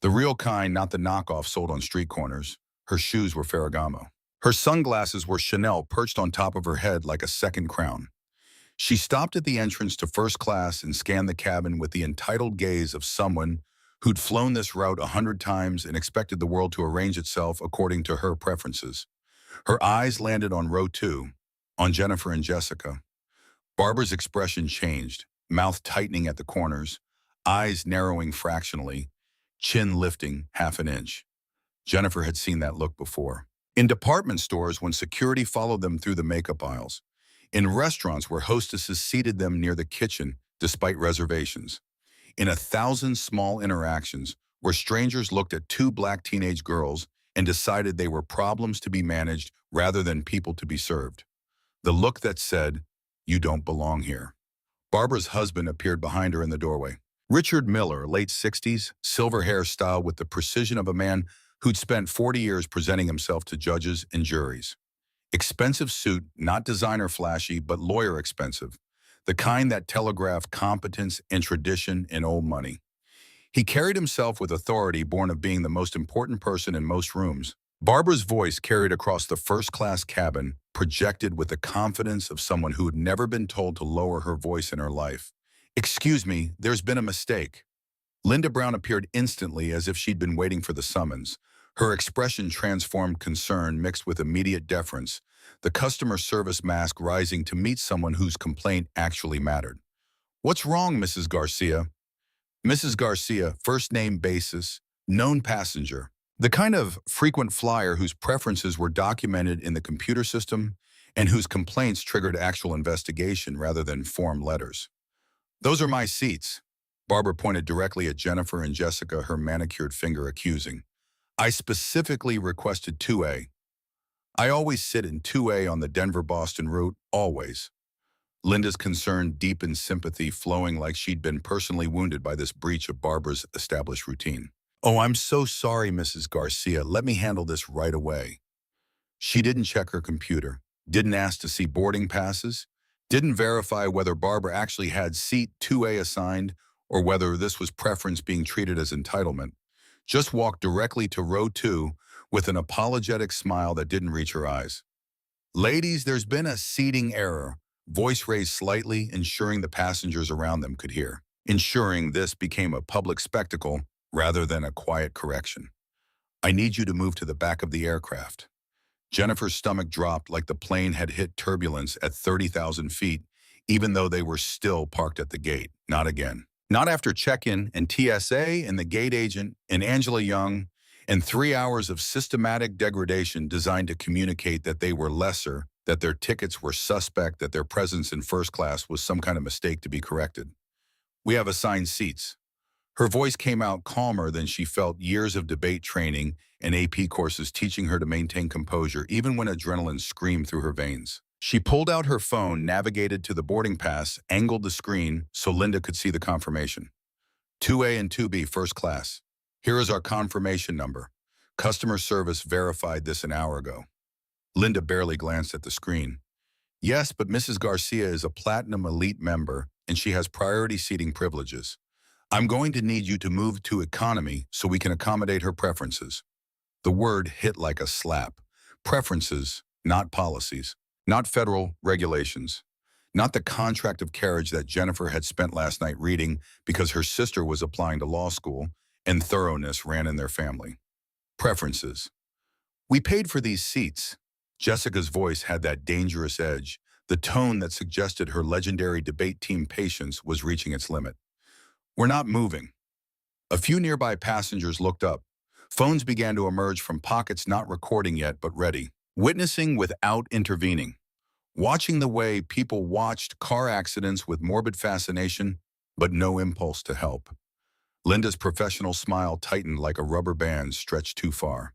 The real kind, not the knockoff sold on street corners. Her shoes were Ferragamo. Her sunglasses were Chanel perched on top of her head like a second crown. She stopped at the entrance to first class and scanned the cabin with the entitled gaze of someone who'd flown this route 100 times and expected the world to arrange itself according to her preferences. Her eyes landed on row 2, on Jennifer and Jessica. Barbara's expression changed, mouth tightening at the corners, eyes narrowing fractionally, chin lifting half an inch. Jennifer had seen that look before. In department stores when security followed them through the makeup aisles. In restaurants where hostesses seated them near the kitchen despite reservations. In 1,000 small interactions where strangers looked at 2 black teenage girls and decided they were problems to be managed rather than people to be served. The look that said, "You don't belong here." Barbara's husband appeared behind her in the doorway. Richard Miller, late 60s, silver hairstyle with the precision of a man who'd spent 40 years presenting himself to judges and juries. Expensive suit, not designer flashy, but lawyer expensive. The kind that telegraphed competence and tradition and old money. He carried himself with authority born of being the most important person in most rooms. Barbara's voice carried across the first-class cabin, projected with the confidence of someone who had never been told to lower her voice in her life. "Excuse me, there's been a mistake." Linda Brown appeared instantly as if she'd been waiting for the summons. Her expression transformed concern mixed with immediate deference, the customer service mask rising to meet someone whose complaint actually mattered. "What's wrong, Mrs. Garcia?" Mrs. Garcia, first name basis, known passenger. The kind of frequent flyer whose preferences were documented in the computer system and whose complaints triggered actual investigation rather than form letters. "Those are my seats." Barbara pointed directly at Jennifer and Jessica, her manicured finger accusing. "I specifically requested 2A. I always sit in 2A on the Denver-Boston route, always." Linda's concern deepened sympathy, flowing like she'd been personally wounded by this breach of Barbara's established routine. "Oh, I'm so sorry, Mrs. Garcia. Let me handle this right away." She didn't check her computer, didn't ask to see boarding passes, didn't verify whether Barbara actually had seat 2A assigned or whether this was preference being treated as entitlement. Just walked directly to row 2 with an apologetic smile that didn't reach her eyes. "Ladies, there's been a seating error." Voice raised slightly, ensuring the passengers around them could hear. Ensuring this became a public spectacle rather than a quiet correction. "I need you to move to the back of the aircraft." Jennifer's stomach dropped like the plane had hit turbulence at 30,000 feet, even though they were still parked at the gate. Not again. Not after check-in and TSA and the gate agent and Angela Young and 3 hours of systematic degradation designed to communicate that they were lesser, that their tickets were suspect, that their presence in first class was some kind of mistake to be corrected. "We have assigned seats." Her voice came out calmer than she felt years of debate training and AP courses teaching her to maintain composure even when adrenaline screamed through her veins. She pulled out her phone, navigated to the boarding pass, angled the screen so Linda could see the confirmation. 2A and 2B first class. Here is our confirmation number. Customer service verified this an hour ago. Linda barely glanced at the screen. Yes, but Mrs. Garcia is a Platinum Elite member and she has priority seating privileges. I'm going to need you to move to economy so we can accommodate her preferences. The word hit like a slap. Preferences, not policies, not federal regulations, not the contract of carriage that Jennifer had spent last night reading because her sister was applying to law school and thoroughness ran in their family. Preferences. We paid for these seats. Jessica's voice had that dangerous edge, the tone that suggested her legendary debate team patience was reaching its limit. We're not moving. A few nearby passengers looked up. Phones began to emerge from pockets not recording yet but ready, witnessing without intervening, watching the way people watched car accidents with morbid fascination but no impulse to help. Linda's professional smile tightened like a rubber band stretched too far.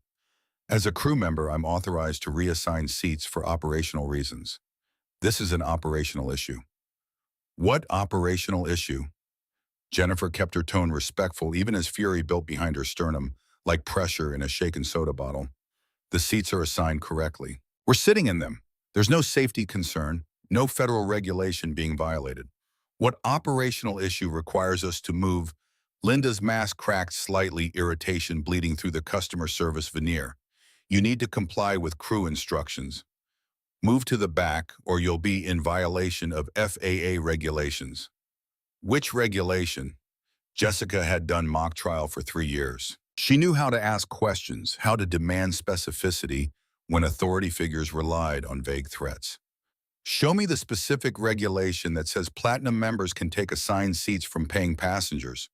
As a crew member, I'm authorized to reassign seats for operational reasons. This is an operational issue. What operational issue? Jennifer kept her tone respectful even as fury built behind her sternum, like pressure in a shaken soda bottle. The seats are assigned correctly. We're sitting in them. There's no safety concern, no federal regulation being violated. What operational issue requires us to move? Linda's mask cracked slightly, irritation bleeding through the customer service veneer. You need to comply with crew instructions. Move to the back or you'll be in violation of FAA regulations. Which regulation? Jessica had done mock trial for 3 years. She knew how to ask questions, how to demand specificity when authority figures relied on vague threats. Show me the specific regulation that says Platinum members can take assigned seats from paying passengers.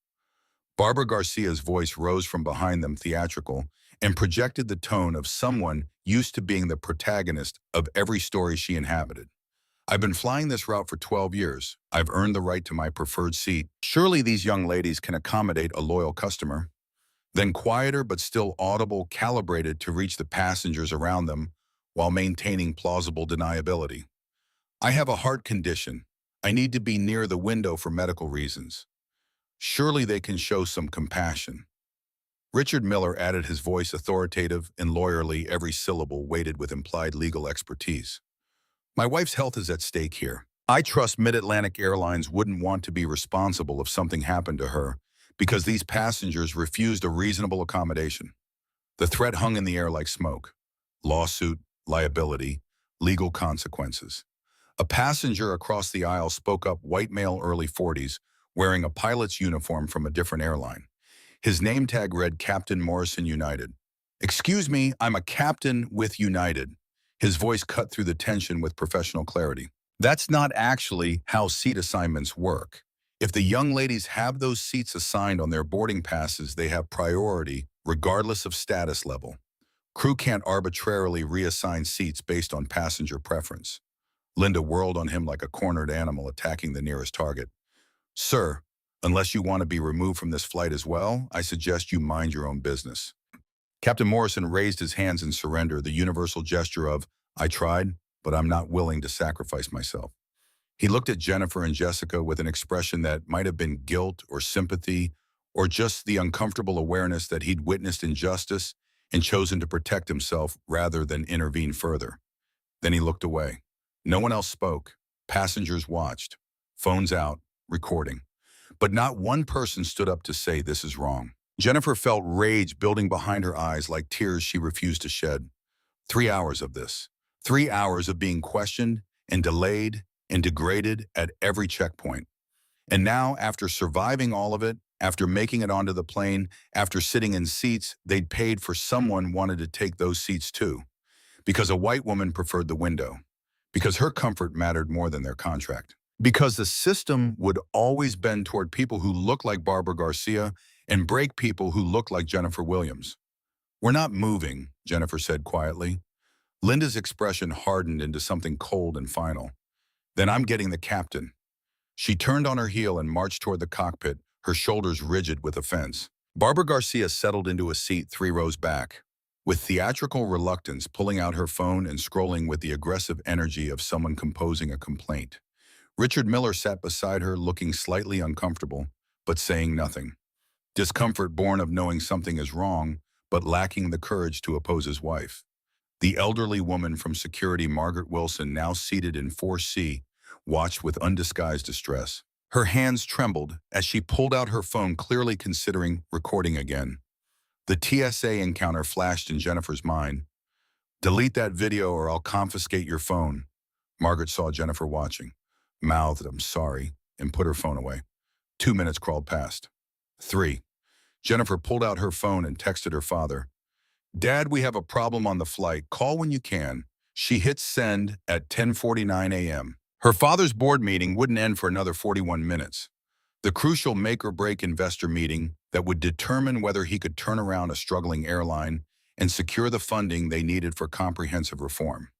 Barbara Garcia's voice rose from behind them, theatrical, and projected the tone of someone used to being the protagonist of every story she inhabited. I've been flying this route for 12 years. I've earned the right to my preferred seat. Surely these young ladies can accommodate a loyal customer. Then quieter but still audible, calibrated to reach the passengers around them while maintaining plausible deniability. I have a heart condition. I need to be near the window for medical reasons. Surely they can show some compassion. Richard Miller added his voice, authoritative and lawyerly, every syllable weighted with implied legal expertise. My wife's health is at stake here. I trust Mid-Atlantic Airlines wouldn't want to be responsible if something happened to her because these passengers refused a reasonable accommodation. The threat hung in the air like smoke. Lawsuit, liability, legal consequences. A passenger across the aisle spoke up, white male, early 40s, wearing a pilot's uniform from a different airline. His name tag read Captain Morrison United. Excuse me, I'm a captain with United. His voice cut through the tension with professional clarity. That's not actually how seat assignments work. If the young ladies have those seats assigned on their boarding passes, they have priority regardless of status level. Crew can't arbitrarily reassign seats based on passenger preference. Linda whirled on him like a cornered animal attacking the nearest target. Sir, unless you want to be removed from this flight as well, I suggest you mind your own business. Captain Morrison raised his hands in surrender, the universal gesture of, I tried, but I'm not willing to sacrifice myself. He looked at Jennifer and Jessica with an expression that might have been guilt or sympathy or just the uncomfortable awareness that he'd witnessed injustice and chosen to protect himself rather than intervene further. Then he looked away. No one else spoke. Passengers watched. Phones out, recording. But not one person stood up to say this is wrong. Jennifer felt rage building behind her eyes like tears she refused to shed. 3 hours of this. 3 hours of being questioned and delayed and degraded at every checkpoint. And now, after surviving all of it, after making it onto the plane, after sitting in seats they'd paid for, someone wanted to take those seats too. Because a white woman preferred the window. Because her comfort mattered more than their contract. Because the system would always bend toward people who look like Barbara Garcia and break people who look like Jennifer Williams. We're not moving, Jennifer said quietly. Linda's expression hardened into something cold and final. Then I'm getting the captain. She turned on her heel and marched toward the cockpit, her shoulders rigid with offense. Barbara Garcia settled into a seat 3 rows back. with theatrical reluctance pulling out her phone and scrolling with the aggressive energy of someone composing a complaint. Richard Miller sat beside her looking slightly uncomfortable, but saying nothing. Discomfort born of knowing something is wrong, but lacking the courage to oppose his wife. The elderly woman from security, Margaret Wilson, now seated in 4C, watched with undisguised distress. Her hands trembled as she pulled out her phone, clearly considering recording again. The TSA encounter flashed in Jennifer's mind. "Delete that video or I'll confiscate your phone." Margaret saw Jennifer watching, mouthed, "I'm sorry," and put her phone away. 2 minutes crawled past. 3. Jennifer pulled out her phone and texted her father. "Dad, we have a problem on the flight. Call when you can." She hit send at 10:49 a.m. Her father's board meeting wouldn't end for another 41 minutes. The crucial make-or-break investor meeting that would determine whether he could turn around a struggling airline and secure the funding they needed for comprehensive reform.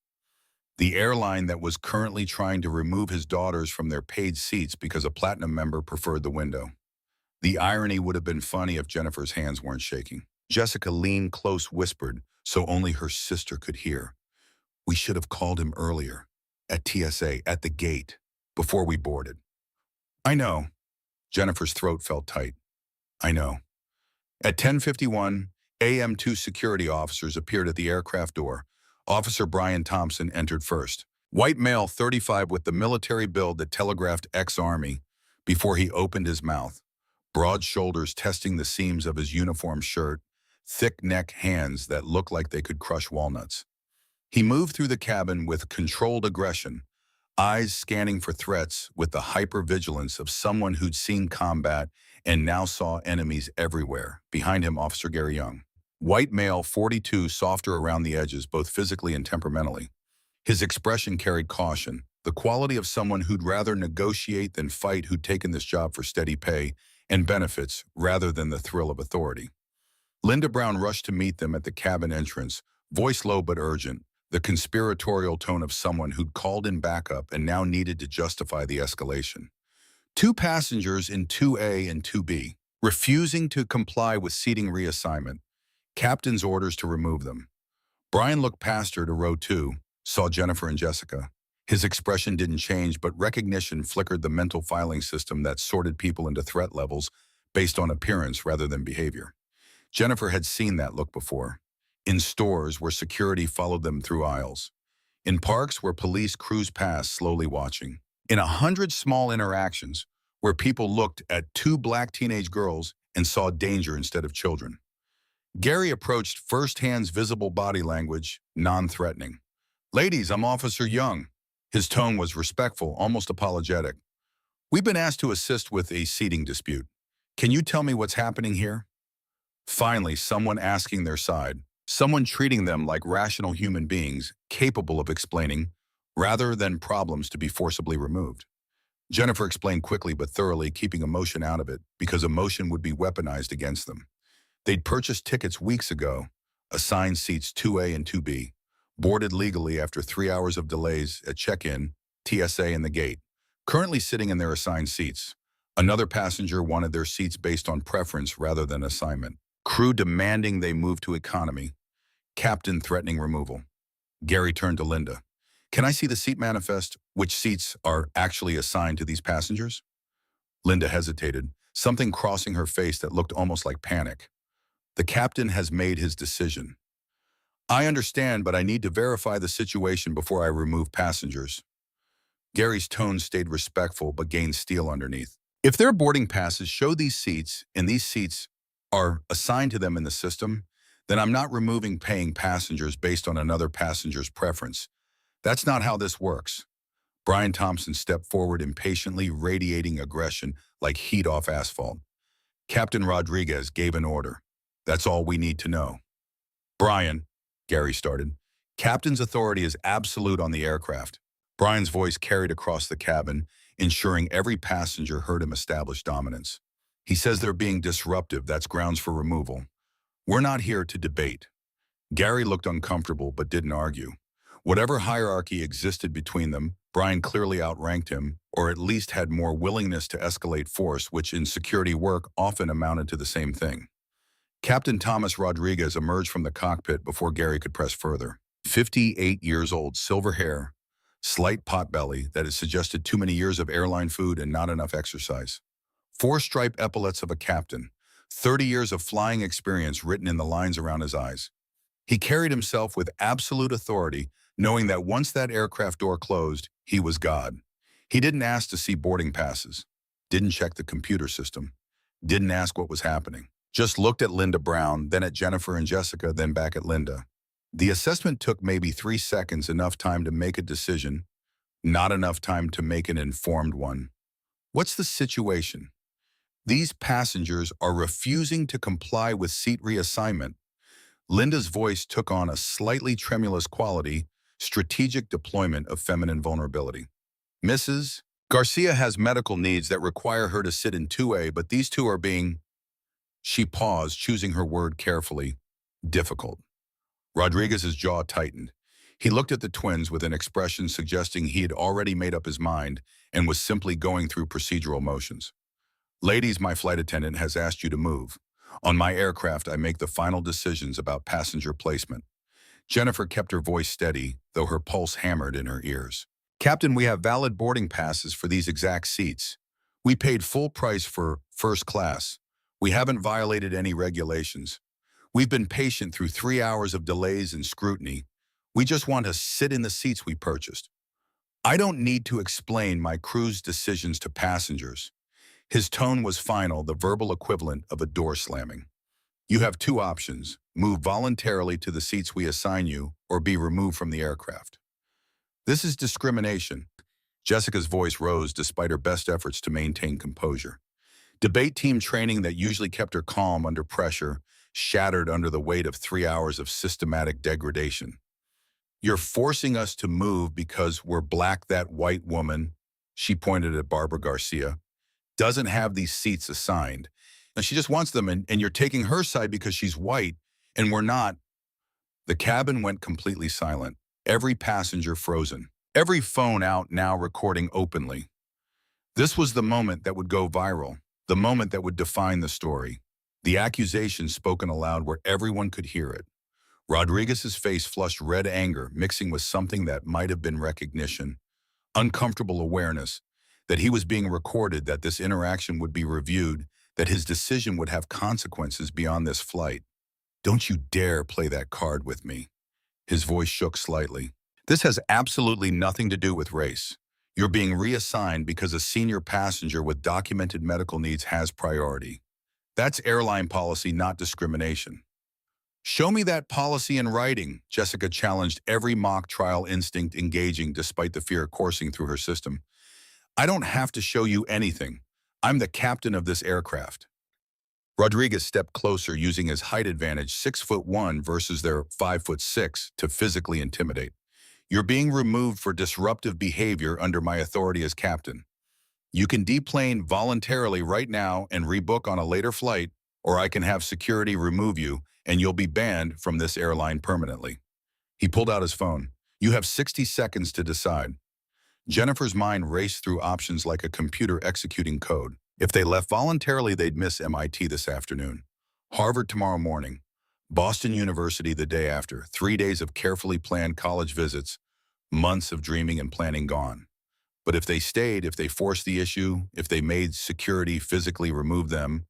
The airline that was currently trying to remove his daughters from their paid seats because a platinum member preferred the window. The irony would have been funny if Jennifer's hands weren't shaking. Jessica leaned close, whispered, so only her sister could hear. "We should have called him earlier, at TSA, at the gate, before we boarded." "I know." Jennifer's throat felt tight. "I know." At 10:51 a.m., 2 security officers appeared at the aircraft door. Officer Brian Thompson entered first. White male, 35, with the military build that telegraphed ex-Army before he opened his mouth. Broad shoulders testing the seams of his uniform shirt, thick neck, hands that looked like they could crush walnuts. He moved through the cabin with controlled aggression, eyes scanning for threats with the hypervigilance of someone who'd seen combat and now saw enemies everywhere. Behind him, Officer Gary Young. White male, 42, softer around the edges, both physically and temperamentally. His expression carried caution, the quality of someone who'd rather negotiate than fight, who'd taken this job for steady pay and benefits rather than the thrill of authority. Linda Brown rushed to meet them at the cabin entrance, voice low but urgent, the conspiratorial tone of someone who'd called in backup and now needed to justify the escalation. 2 passengers in 2A and 2B, refusing to comply with seating reassignment, captain's orders to remove them. Brian looked past her to row 2, saw Jennifer and Jessica. His expression didn't change, but recognition flickered the mental filing system that sorted people into threat levels based on appearance rather than behavior. Jennifer had seen that look before. In stores where security followed them through aisles. In parks where police cruised past, slowly watching. In 100 small interactions where people looked at 2 black teenage girls and saw danger instead of children. Gary approached, first-hand's visible body language, non-threatening. "Ladies, I'm Officer Young." His tone was respectful, almost apologetic. "We've been asked to assist with a seating dispute. Can you tell me what's happening here?" Finally, someone asking their side. Someone treating them like rational human beings, capable of explaining, rather than problems to be forcibly removed. Jennifer explained quickly but thoroughly, keeping emotion out of it, because emotion would be weaponized against them. They'd purchased tickets weeks ago, assigned seats 2A and 2B, boarded legally after 3 hours of delays at check-in, TSA, and the gate, currently sitting in their assigned seats. Another passenger wanted their seats based on preference rather than assignment. Crew demanding they move to economy. Captain threatening removal. Gary turned to Linda. "Can I see the seat manifest? Which seats are actually assigned to these passengers?" Linda hesitated, something crossing her face that looked almost like panic. "The captain has made his decision." "I understand, but I need to verify the situation before I remove passengers." Gary's tone stayed respectful but gained steel underneath. "If their boarding passes show these seats and these seats are assigned to them in the system, then I'm not removing paying passengers based on another passenger's preference. That's not how this works." Brian Thompson stepped forward impatiently, radiating aggression like heat off asphalt. "Captain Rodriguez gave an order. That's all we need to know." "Brian," Gary started, "Captain's authority is absolute on the aircraft." Brian's voice carried across the cabin, ensuring every passenger heard him establish dominance. "He says they're being disruptive. That's grounds for removal. We're not here to debate." Gary looked uncomfortable but didn't argue. Whatever hierarchy existed between them, Brian clearly outranked him, or at least had more willingness to escalate force, which in security work often amounted to the same thing. Captain Thomas Rodriguez emerged from the cockpit before Gary could press further. 58 years old, silver hair, slight potbelly that had suggested too many years of airline food and not enough exercise. Four stripe epaulets of a captain, 30 years of flying experience written in the lines around his eyes. He carried himself with absolute authority, knowing that once that aircraft door closed, he was God. He didn't ask to see boarding passes, didn't check the computer system, didn't ask what was happening. Just looked at Linda Brown, then at Jennifer and Jessica, then back at Linda. The assessment took maybe 3 seconds, enough time to make a decision, not enough time to make an informed one. What's the situation? These passengers are refusing to comply with seat reassignment. Linda's voice took on a slightly tremulous quality, strategic deployment of feminine vulnerability. Mrs. Garcia has medical needs that require her to sit in 2A, but these two are being... She paused, choosing her word carefully. Difficult. Rodriguez's jaw tightened. He looked at the twins with an expression suggesting he had already made up his mind and was simply going through procedural motions. Ladies, my flight attendant has asked you to move. On my aircraft, I make the final decisions about passenger placement. Jennifer kept her voice steady, though her pulse hammered in her ears. Captain, we have valid boarding passes for these exact seats. We paid full price for first class. We haven't violated any regulations. We've been patient through 3 hours of delays and scrutiny. We just want to sit in the seats we purchased. I don't need to explain my crew's decisions to passengers. His tone was final, the verbal equivalent of a door slamming. You have 2 options: move voluntarily to the seats we assign you, or be removed from the aircraft. This is discrimination. Jessica's voice rose despite her best efforts to maintain composure. Debate team training that usually kept her calm under pressure shattered under the weight of 3 hours of systematic degradation. You're forcing us to move because we're black. That white woman, she pointed at Barbara Garcia, doesn't have these seats assigned. And she just wants them, and you're taking her side because she's white, and we're not. The cabin went completely silent, every passenger frozen, every phone out now recording openly. This was the moment that would go viral, the moment that would define the story. The accusation spoken aloud where everyone could hear it. Rodriguez's face flushed red anger, mixing with something that might have been recognition, uncomfortable awareness, that he was being recorded, that this interaction would be reviewed, that his decision would have consequences beyond this flight. Don't you dare play that card with me. His voice shook slightly. This has absolutely nothing to do with race. You're being reassigned because a senior passenger with documented medical needs has priority. That's airline policy, not discrimination. Show me that policy in writing, Jessica challenged, every mock trial instinct engaging despite the fear coursing through her system. I don't have to show you anything. I'm the captain of this aircraft. Rodriguez stepped closer, using his height advantage, 6'1" versus their 5'6", to physically intimidate. You're being removed for disruptive behavior under my authority as captain. You can deplane voluntarily right now and rebook on a later flight, or I can have security remove you and you'll be banned from this airline permanently. He pulled out his phone. You have 60 seconds to decide. Jennifer's mind raced through options like a computer executing code. If they left voluntarily, they'd miss MIT this afternoon, Harvard tomorrow morning, Boston University the day after, 3 days of carefully planned college visits, months of dreaming and planning gone. But if they stayed, if they forced the issue, if they made security physically remove them,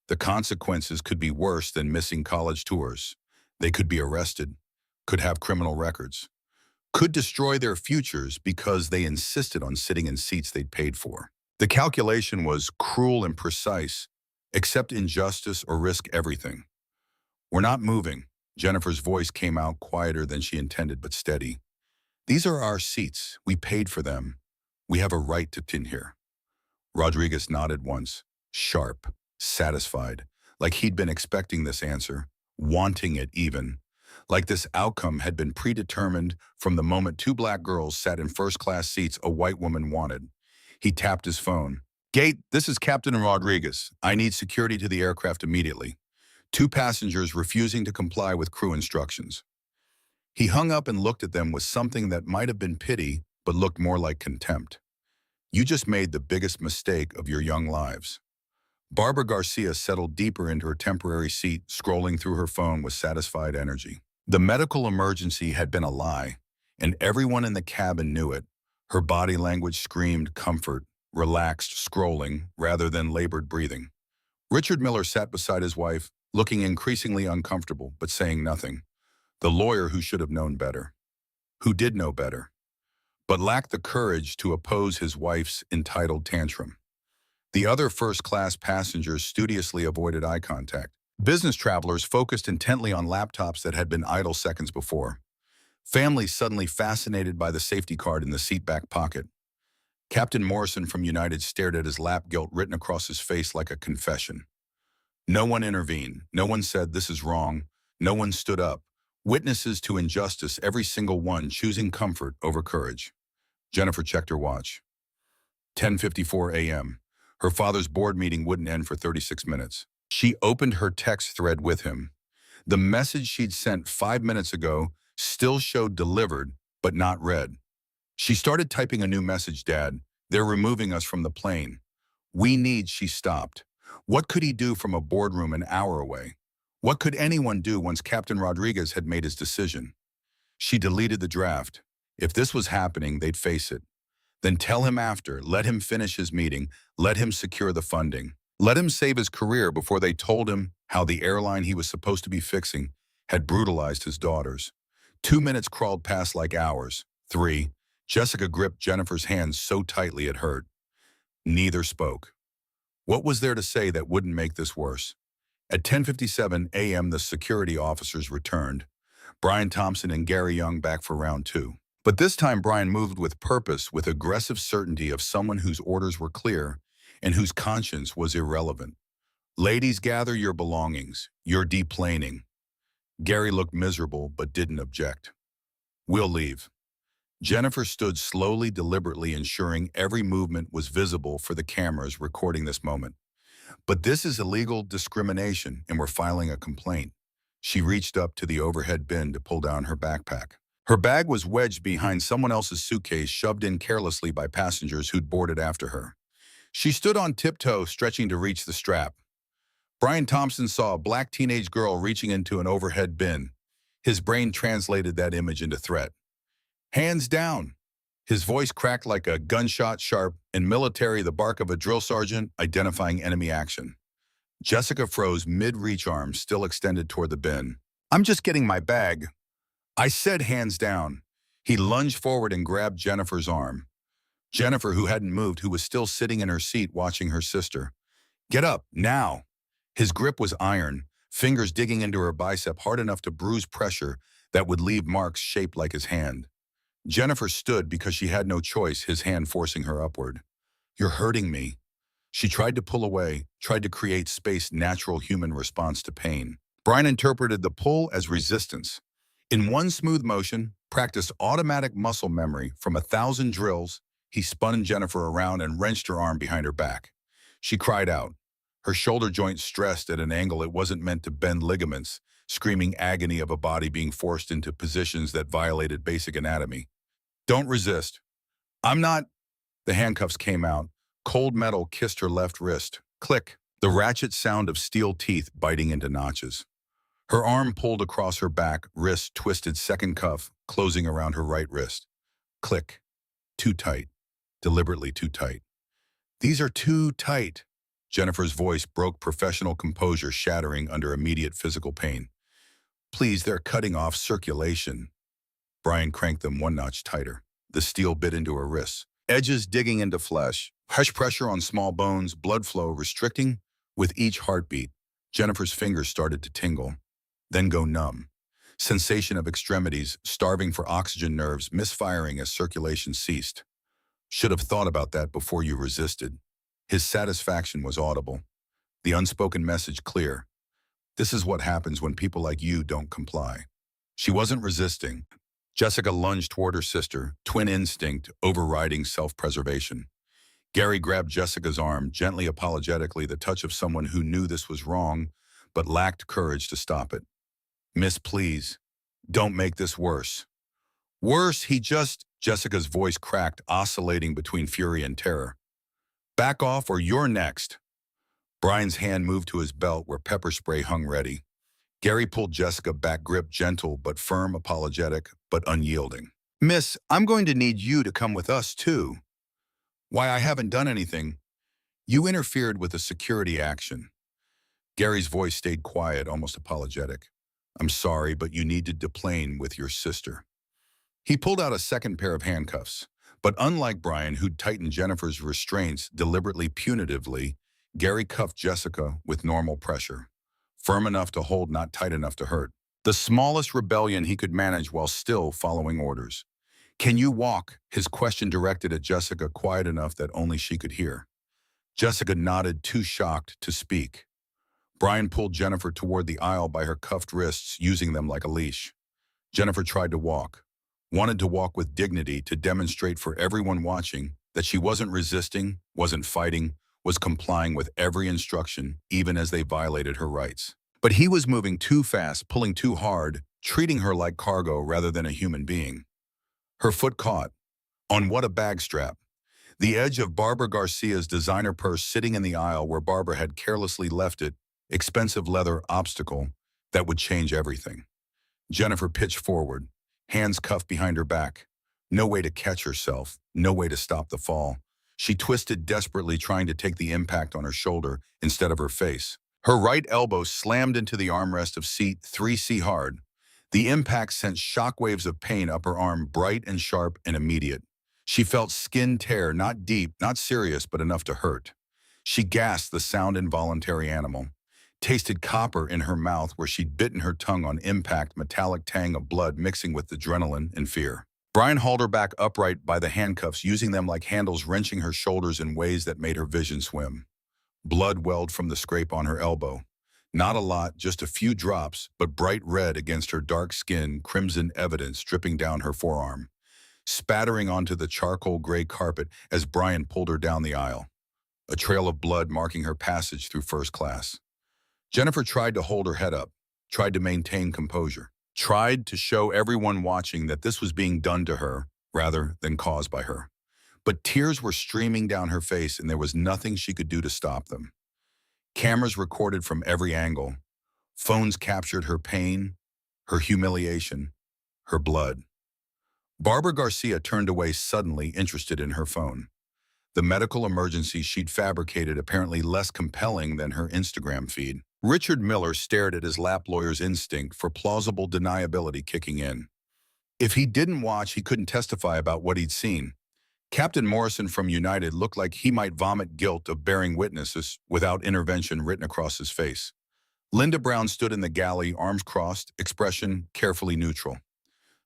the consequences could be worse than missing college tours. They could be arrested, could have criminal records, could destroy their futures because they insisted on sitting in seats they'd paid for. The calculation was cruel and precise. Accept injustice or risk everything. We're not moving. Jennifer's voice came out quieter than she intended, but steady. These are our seats. We paid for them. We have a right to sit here. Rodriguez nodded once, sharp, satisfied, like he'd been expecting this answer, wanting it even, like this outcome had been predetermined from the moment 2 black girls sat in first-class seats a white woman wanted. He tapped his phone. Gate, this is Captain Rodriguez. I need security to the aircraft immediately. 2 passengers refusing to comply with crew instructions. He hung up and looked at them with something that might have been pity, but looked more like contempt. You just made the biggest mistake of your young lives. Barbara Garcia settled deeper into her temporary seat, scrolling through her phone with satisfied energy. The medical emergency had been a lie, and everyone in the cabin knew it. Her body language screamed comfort, relaxed scrolling rather than labored breathing. Richard Miller sat beside his wife, looking increasingly uncomfortable, but saying nothing. The lawyer who should have known better, who did know better, but lacked the courage to oppose his wife's entitled tantrum. The other first-class passengers studiously avoided eye contact. Business travelers focused intently on laptops that had been idle seconds before. Families suddenly fascinated by the safety card in the seat back pocket. Captain Morrison from United stared at his lap gilt written across his face like a confession. No one intervened. No one said, "This is wrong." No one stood up. Witnesses to injustice, every single one choosing comfort over courage. Jennifer checked her watch. 10:54 a.m. Her father's board meeting wouldn't end for 36 minutes. She opened her text thread with him. The message she'd sent 5 minutes ago still showed delivered, but not read. She started typing a new message. "Dad, they're removing us from the plane. We need," she stopped. What could he do from a boardroom an hour away? What could anyone do once Captain Rodriguez had made his decision? She deleted the draft. If this was happening, they'd face it. Then tell him after, let him finish his meeting, let him secure the funding. Let him save his career before they told him how the airline he was supposed to be fixing had brutalized his daughters. 2 minutes crawled past like hours. 3. Jessica gripped Jennifer's hands so tightly it hurt. Neither spoke. What was there to say that wouldn't make this worse? At 10:57 a.m., the security officers returned. Brian Thompson and Gary Young back for round 2. But this time Brian moved with purpose, with aggressive certainty of someone whose orders were clear and whose conscience was irrelevant. "Ladies, gather your belongings. You're deplaning." Gary looked miserable but didn't object. "We'll leave." Jennifer stood slowly, deliberately, ensuring every movement was visible for the cameras recording this moment. "But this is illegal discrimination, and we're filing a complaint." She reached up to the overhead bin to pull down her backpack. Her bag was wedged behind someone else's suitcase, shoved in carelessly by passengers who'd boarded after her. She stood on tiptoe, stretching to reach the strap. Brian Thompson saw a black teenage girl reaching into an overhead bin. His brain translated that image into threat. "Hands down." His voice cracked like a gunshot, sharp and military, the bark of a drill sergeant identifying enemy action. Jessica froze, mid-reach, arms still extended toward the bin. "I'm just getting my bag." "I said hands down." He lunged forward and grabbed Jennifer's arm. Jennifer, who hadn't moved, who was still sitting in her seat watching her sister. "Get up, now." His grip was iron, fingers digging into her bicep hard enough to bruise pressure that would leave marks shaped like his hand. Jennifer stood because she had no choice, his hand forcing her upward. "You're hurting me." She tried to pull away, tried to create space, natural human response to pain. Brian interpreted the pull as resistance. In one smooth motion, practiced automatic muscle memory from 1,000 drills, he spun Jennifer around and wrenched her arm behind her back. She cried out, her shoulder joint stressed at an angle it wasn't meant to bend ligaments, screaming agony of a body being forced into positions that violated basic anatomy. "Don't resist." "I'm not." The handcuffs came out. Cold metal kissed her left wrist. Click. The ratchet sound of steel teeth biting into notches. Her arm pulled across her back, wrist twisted, second cuff closing around her right wrist. Click. Too tight. Deliberately too tight. "These are too tight." Jennifer's voice broke professional composure, shattering under immediate physical pain. "Please, they're cutting off circulation." Brian cranked them one notch tighter. The steel bit into her wrists, edges digging into flesh, harsh pressure on small bones, blood flow restricting with each heartbeat. Jennifer's fingers started to tingle, then go numb. Sensation of extremities, starving for oxygen, nerves misfiring as circulation ceased. "Should have thought about that before you resisted." His satisfaction was audible. The unspoken message clear. "This is what happens when people like you don't comply." She wasn't resisting. Jessica lunged toward her sister, twin instinct overriding self-preservation. Gary grabbed Jessica's arm, gently, apologetically, the touch of someone who knew this was wrong, but lacked courage to stop it. "Miss, please, don't make this worse." "Worse, Jessica's voice cracked, oscillating between fury and terror. "Back off or you're next." Brian's hand moved to his belt where pepper spray hung ready. Gary pulled Jessica back, grip gentle but firm, apologetic but unyielding. Miss, I'm going to need you to come with us, too. Why, I haven't done anything. You interfered with a security action. Gary's voice stayed quiet, almost apologetic. I'm sorry, but you need to deplane with your sister. He pulled out a second pair of handcuffs. But unlike Brian, who'd tightened Jennifer's restraints deliberately punitively, Gary cuffed Jessica with normal pressure. Firm enough to hold, not tight enough to hurt. The smallest rebellion he could manage while still following orders. Can you walk? His question directed at Jessica, quiet enough that only she could hear. Jessica nodded, too shocked to speak. Brian pulled Jennifer toward the aisle by her cuffed wrists, using them like a leash. Jennifer tried to walk, wanted to walk with dignity, to demonstrate for everyone watching that she wasn't resisting, wasn't fighting, was complying with every instruction, even as they violated her rights. But he was moving too fast, pulling too hard, treating her like cargo rather than a human being. Her foot caught on what, a bag strap. The edge of Barbara Garcia's designer purse sitting in the aisle where Barbara had carelessly left it, expensive leather obstacle that would change everything. Jennifer pitched forward, hands cuffed behind her back. No way to catch herself, no way to stop the fall. She twisted desperately, trying to take the impact on her shoulder instead of her face. Her right elbow slammed into the armrest of seat 3C hard. The impact sent shockwaves of pain up her arm, bright and sharp and immediate. She felt skin tear, not deep, not serious, but enough to hurt. She gasped, the sound involuntary animal. Tasted copper in her mouth where she'd bitten her tongue on impact, metallic tang of blood mixing with adrenaline and fear. Brian hauled her back upright by the handcuffs, using them like handles, wrenching her shoulders in ways that made her vision swim. Blood welled from the scrape on her elbow. Not a lot, just a few drops, but bright red against her dark skin, crimson evidence dripping down her forearm, spattering onto the charcoal gray carpet as Brian pulled her down the aisle. A trail of blood marking her passage through first class. Jennifer tried to hold her head up, tried to maintain composure, tried to show everyone watching that this was being done to her rather than caused by her. But tears were streaming down her face, and there was nothing she could do to stop them. Cameras recorded from every angle. Phones captured her pain, her humiliation, her blood. Barbara Garcia turned away suddenly, interested in her phone. The medical emergency she'd fabricated apparently less compelling than her Instagram feed. Richard Miller stared at his lap, lawyer's instinct for plausible deniability kicking in. If he didn't watch, he couldn't testify about what he'd seen. Captain Morrison from United looked like he might vomit guilt of bearing witnesses without intervention written across his face. Linda Brown stood in the galley, arms crossed, expression carefully neutral.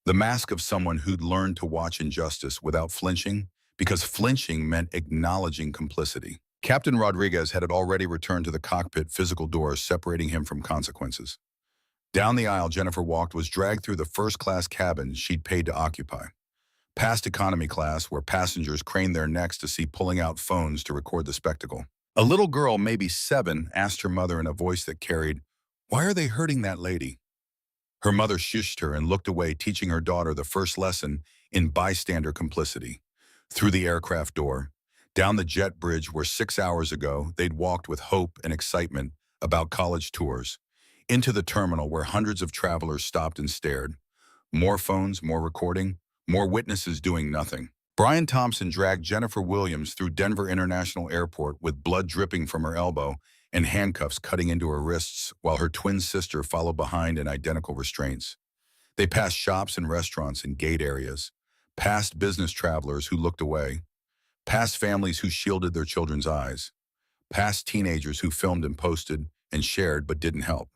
The mask of someone who'd learned to watch injustice without flinching, because flinching meant acknowledging complicity. Captain Rodriguez had already returned to the cockpit, physical doors separating him from consequences. Down the aisle Jennifer walked was dragged through the first-class cabin she'd paid to occupy. Past economy class, where passengers craned their necks to see pulling out phones to record the spectacle. A little girl, maybe 7, asked her mother in a voice that carried, "Why are they hurting that lady?" Her mother shushed her and looked away, teaching her daughter the first lesson in bystander complicity. Through the aircraft door, down the jet bridge where 6 hours ago they'd walked with hope and excitement about college tours, into the terminal where hundreds of travelers stopped and stared. More phones, more recording, more witnesses doing nothing. Brian Thompson dragged Jennifer Williams through Denver International Airport with blood dripping from her elbow and handcuffs cutting into her wrists, while her twin sister followed behind in identical restraints. They passed shops and restaurants and gate areas, past business travelers who looked away, past families who shielded their children's eyes, past teenagers who filmed and posted and shared but didn't help.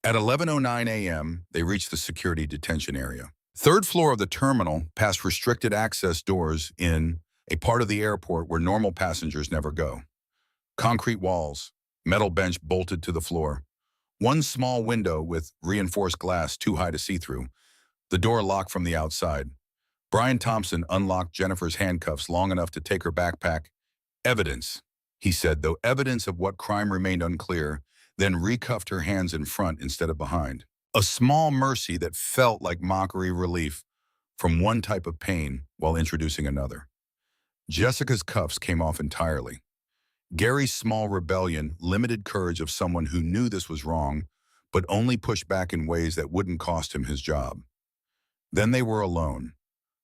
At 11:09 a.m., they reached the security detention area. Third floor of the terminal, past restricted access doors in a part of the airport where normal passengers never go. Concrete walls, metal bench bolted to the floor. One small window with reinforced glass too high to see through. The door locked from the outside. Brian Thompson unlocked Jennifer's handcuffs long enough to take her backpack. "Evidence," he said, though evidence of what crime remained unclear, then recuffed her hands in front instead of behind. A small mercy that felt like mockery, relief from one type of pain while introducing another. Jessica's cuffs came off entirely. Gary's small rebellion, limited courage of someone who knew this was wrong, but only pushed back in ways that wouldn't cost him his job. Then they were alone.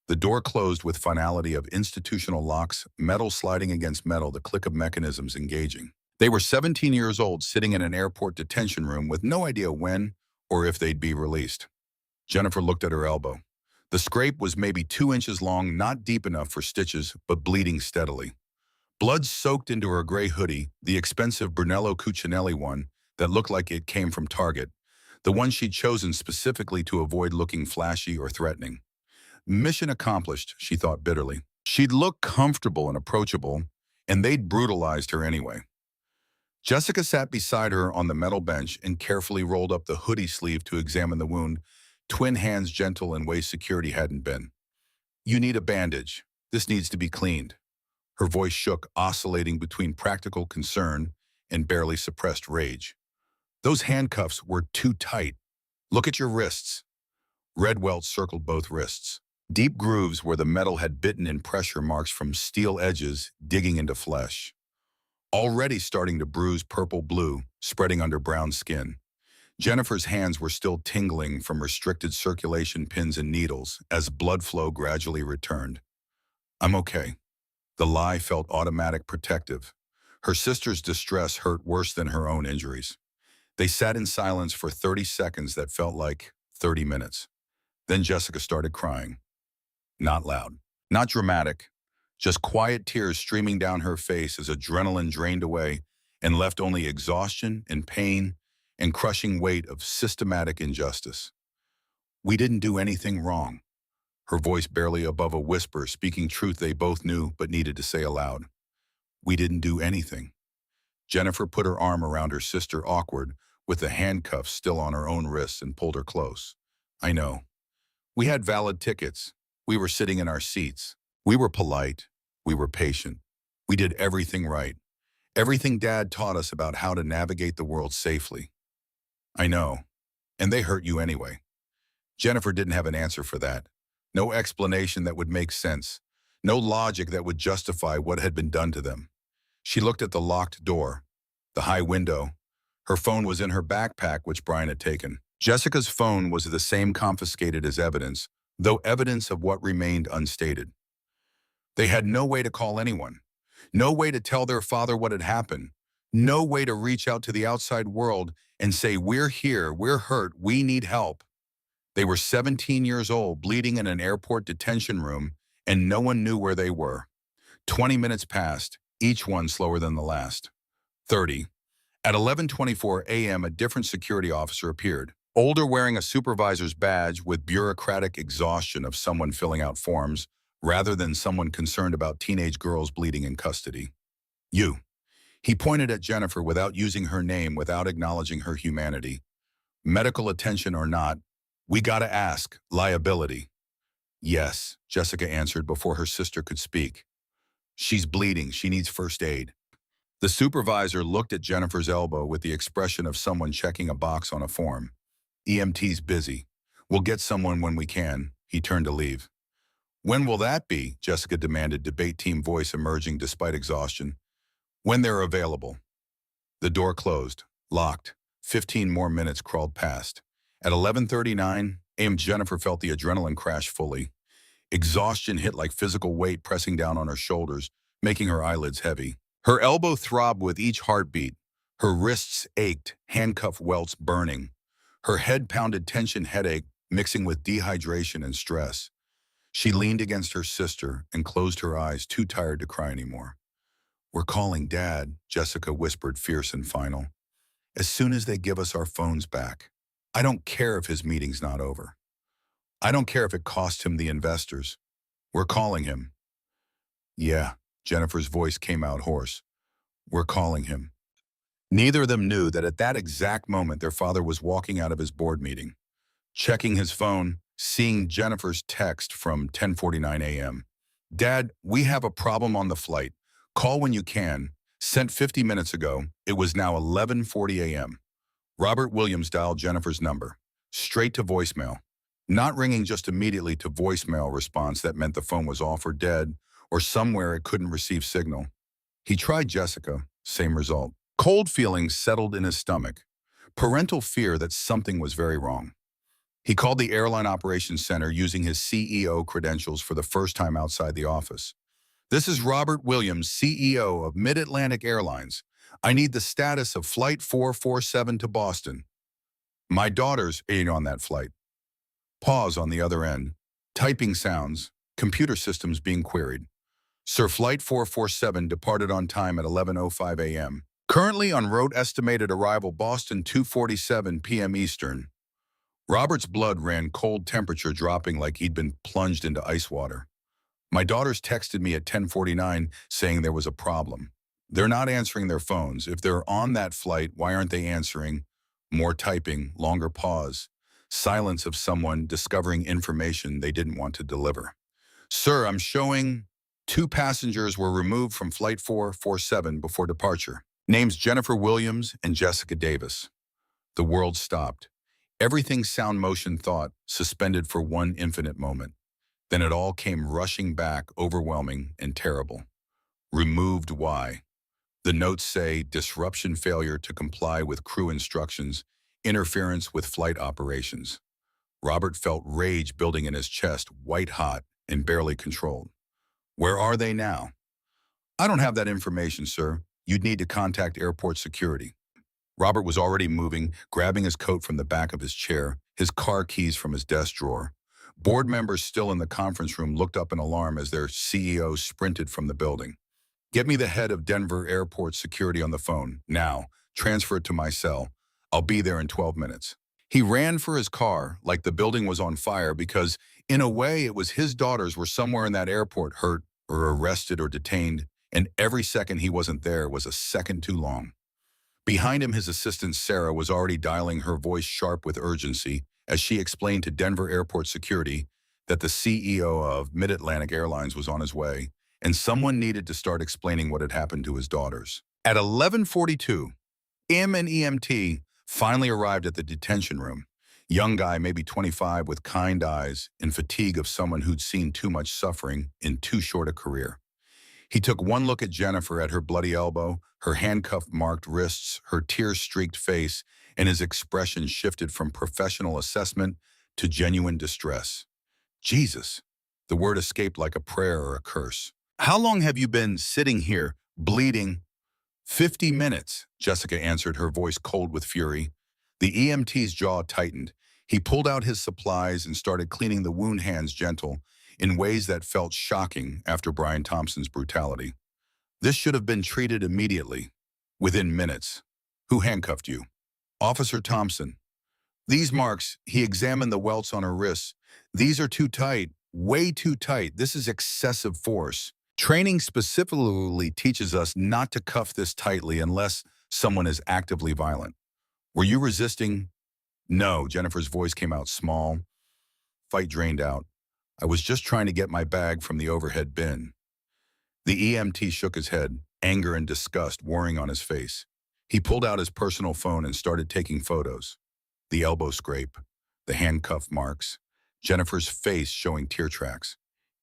The door closed with finality of institutional locks, metal sliding against metal, the click of mechanisms engaging. They were 17 years old, sitting in an airport detention room with no idea when or if they'd be released. Jennifer looked at her elbow. The scrape was maybe 2 inches long, not deep enough for stitches, but bleeding steadily. Blood soaked into her gray hoodie, the expensive Brunello Cucinelli one that looked like it came from Target, the one she'd chosen specifically to avoid looking flashy or threatening. Mission accomplished, she thought bitterly. She'd look comfortable and approachable, and they'd brutalized her anyway. Jessica sat beside her on the metal bench and carefully rolled up the hoodie sleeve to examine the wound, twin hands gentle in ways security hadn't been. "You need a bandage. This needs to be cleaned." Her voice shook, oscillating between practical concern and barely suppressed rage. "Those handcuffs were too tight. Look at your wrists." Red welts circled both wrists. Deep grooves where the metal had bitten in pressure marks from steel edges digging into flesh. Already starting to bruise purple-blue, spreading under brown skin. Jennifer's hands were still tingling from restricted circulation pins and needles as blood flow gradually returned. "I'm okay." The lie felt automatic protective. Her sister's distress hurt worse than her own injuries. They sat in silence for 30 seconds that felt like 30 minutes. Then Jessica started crying. Not loud, not dramatic, just quiet tears streaming down her face as adrenaline drained away and left only exhaustion and pain and crushing weight of systematic injustice. "We didn't do anything wrong." Her voice barely above a whisper, speaking truth they both knew but needed to say aloud. "We didn't do anything." Jennifer put her arm around her sister, awkward, with the handcuffs still on her own wrists, and pulled her close. "I know. We had valid tickets. We were sitting in our seats. We were polite. We were patient. We did everything right. Everything Dad taught us about how to navigate the world safely." "I know. And they hurt you anyway." Jennifer didn't have an answer for that. No explanation that would make sense. No logic that would justify what had been done to them. She looked at the locked door, the high window. Her phone was in her backpack, which Brian had taken. Jessica's phone was the same, confiscated as evidence, though evidence of what remained unstated. They had no way to call anyone. No way to tell their father what had happened. No way to reach out to the outside world and say, "We're here, we're hurt, we need help." They were 17 years old, bleeding in an airport detention room, and no one knew where they were. 20 minutes passed, each one slower than the last. 30. At 11:24 a.m., a different security officer appeared, older, wearing a supervisor's badge, with bureaucratic exhaustion of someone filling out forms, rather than someone concerned about teenage girls bleeding in custody. "You." He pointed at Jennifer without using her name, without acknowledging her humanity. "Medical attention or not, we gotta ask, liability." "Yes," Jessica answered before her sister could speak. "She's bleeding. She needs first aid." The supervisor looked at Jennifer's elbow with the expression of someone checking a box on a form. "EMT's busy. We'll get someone when we can." He turned to leave. "When will that be?" Jessica demanded, debate team voice emerging despite exhaustion. "When they're available." The door closed, locked. 15 more minutes crawled past. At 11:39 a.m., Jennifer felt the adrenaline crash fully. Exhaustion hit like physical weight pressing down on her shoulders, making her eyelids heavy. Her elbow throbbed with each heartbeat. Her wrists ached, handcuff welts burning. Her head pounded, tension headache mixing with dehydration and stress. She leaned against her sister and closed her eyes, too tired to cry anymore. "We're calling Dad," Jessica whispered, fierce and final. "As soon as they give us our phones back. I don't care if his meeting's not over. I don't care if it costs him the investors. We're calling him." "Yeah," Jennifer's voice came out hoarse. "We're calling him." Neither of them knew that at that exact moment their father was walking out of his board meeting, checking his phone, seeing Jennifer's text from 10:49 a.m. "Dad, we have a problem on the flight. Call when you can." Sent 50 minutes ago. It was now 11:40 a.m. Robert Williams dialed Jennifer's number, straight to voicemail. Not ringing just immediately to voicemail response that meant the phone was off or dead, or somewhere it couldn't receive signal. He tried Jessica, Same result. Cold feelings settled in his stomach. Parental fear that something was very wrong. He called the airline operations center using his CEO credentials for the first time outside the office. This is Robert Williams, CEO of Mid-Atlantic Airlines. I need the status of Flight 447 to Boston. My daughter's aiding on that flight. Pause on the other end. Typing sounds. Computer systems being queried. Sir, Flight 447 departed on time at 11:05 a.m. Currently en route, estimated arrival Boston 2:47 p.m. Eastern. Robert's blood ran cold, temperature dropping like he'd been plunged into ice water. My daughters texted me at 10:49 saying there was a problem. They're not answering their phones. If they're on that flight, why aren't they answering? More typing, longer pause. Silence of someone discovering information they didn't want to deliver. Sir, I'm showing 2 passengers were removed from Flight 447 before departure. Names Jennifer Williams and Jessica Davis. The world stopped. Everything sound, motion, thought, suspended for one infinite moment. Then it all came rushing back, overwhelming and terrible. Removed why? The notes say disruption, failure to comply with crew instructions, interference with flight operations. Robert felt rage building in his chest, white hot and barely controlled. Where are they now? I don't have that information, sir. You'd need to contact airport security. Robert was already moving, grabbing his coat from the back of his chair, his car keys from his desk drawer. Board members still in the conference room looked up in alarm as their CEO sprinted from the building. Get me the head of Denver Airport Security on the phone, now. Transfer it to my cell. I'll be there in 12 minutes. He ran for his car like the building was on fire because, in a way, it was his daughters were somewhere in that airport hurt or arrested or detained, and every second he wasn't there was a second too long. Behind him, his assistant Sarah was already dialing, her voice sharp with urgency, as she explained to Denver Airport Security that the CEO of Mid-Atlantic Airlines was on his way, and someone needed to start explaining what had happened to his daughters. At 11:42, an EMT finally arrived at the detention room. Young guy, maybe 25, with kind eyes and fatigue of someone who'd seen too much suffering in too short a career. He took one look at Jennifer, at her bloody elbow, her handcuff-marked wrists, her tear-streaked face, and his expression shifted from professional assessment to genuine distress. Jesus! The word escaped like a prayer or a curse. How long have you been sitting here, bleeding? 50 minutes, Jessica answered, her voice cold with fury. The EMT's jaw tightened. He pulled out his supplies and started cleaning the wound, hands gentle, in ways that felt shocking after Brian Thompson's brutality. This should have been treated immediately, within minutes. Who handcuffed you? Officer Thompson. These marks, he examined the welts on her wrists. These are too tight, way too tight. This is excessive force. Training specifically teaches us not to cuff this tightly unless someone is actively violent. Were you resisting? No, Jennifer's voice came out small. Fight drained out. I was just trying to get my bag from the overhead bin. The EMT shook his head, anger and disgust warring on his face. He pulled out his personal phone and started taking photos. The elbow scrape, the handcuff marks, Jennifer's face showing tear tracks.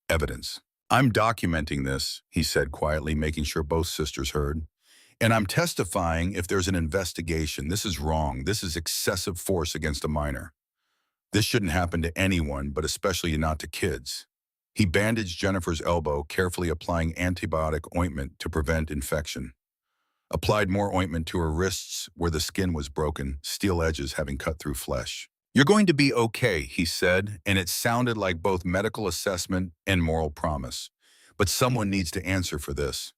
Evidence. I'm documenting this, he said quietly, making sure both sisters heard. And I'm testifying if there's an investigation. This is wrong. This is excessive force against a minor. This shouldn't happen to anyone, but especially not to kids. He bandaged Jennifer's elbow, carefully applying antibiotic ointment to prevent infection. Applied more ointment to her wrists where the skin was broken, steel edges having cut through flesh. You're going to be okay, he said, and it sounded like both medical assessment and moral promise. But someone needs to answer for this.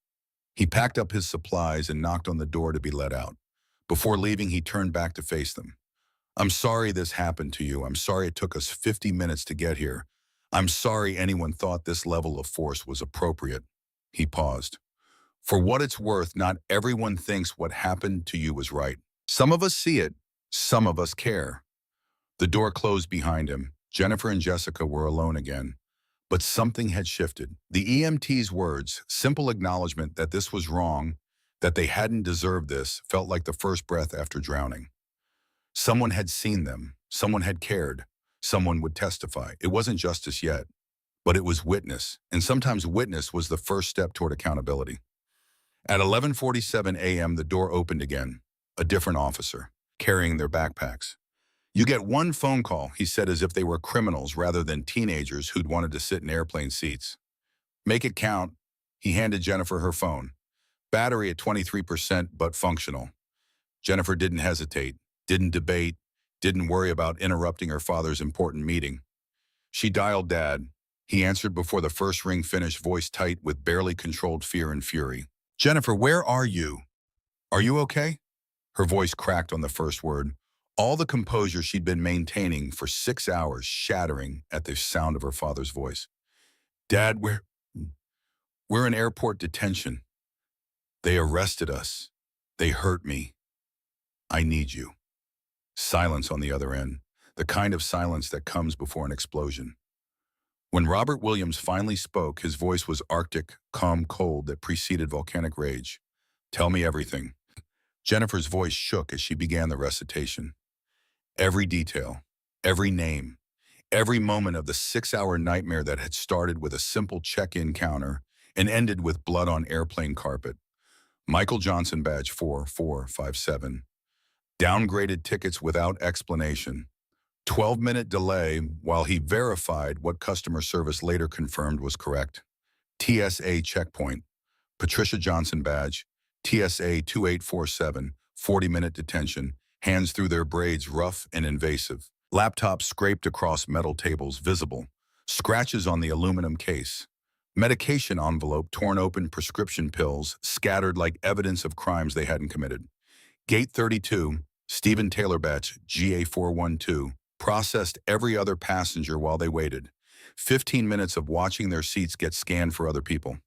He packed up his supplies and knocked on the door to be let out. Before leaving, he turned back to face them. I'm sorry this happened to you. I'm sorry it took us 50 minutes to get here. I'm sorry anyone thought this level of force was appropriate. He paused. For what it's worth, not everyone thinks what happened to you was right. Some of us see it. Some of us care. The door closed behind him. Jennifer and Jessica were alone again. But something had shifted. The EMT's words, simple acknowledgement that this was wrong, that they hadn't deserved this, felt like the first breath after drowning. Someone had seen them. Someone had cared. Someone would testify. It wasn't justice yet, but it was witness, and sometimes witness was the first step toward accountability. At 11:47 a.m., the door opened again. A different officer, carrying their backpacks. "You get one phone call," he said as if they were criminals rather than teenagers who'd wanted to sit in airplane seats. "Make it count." He handed Jennifer her phone. Battery at 23% but functional. Jennifer didn't hesitate, didn't debate, didn't worry about interrupting her father's important meeting. She dialed Dad. He answered before the first ring finished, voice tight with barely controlled fear and fury. "Jennifer, where are you? Are you okay?" Her voice cracked on the first word. All the composure she'd been maintaining for 6 hours shattering at the sound of her father's voice. "Dad, we're in airport detention. They arrested us. They hurt me. I need you." Silence on the other end, the kind of silence that comes before an explosion. When Robert Williams finally spoke, his voice was arctic, calm, cold that preceded volcanic rage. "Tell me everything." Jennifer's voice shook as she began the recitation. Every detail, every name, every moment of the 6-hour nightmare that had started with a simple check-in counter and ended with blood on airplane carpet. Michael Johnson badge 4457. Downgraded tickets without explanation. 12-minute delay while he verified what customer service later confirmed was correct. TSA checkpoint. Patricia Johnson badge. TSA 2847. 40-minute detention. Hands through their braids rough and invasive. Laptops scraped across metal tables visible. Scratches on the aluminum case. Medication envelope torn open, prescription pills scattered like evidence of crimes they hadn't committed. Gate 32, Stephen Taylor batch, GA412, processed every other passenger while they waited. 15 minutes of watching their seats get scanned for other people.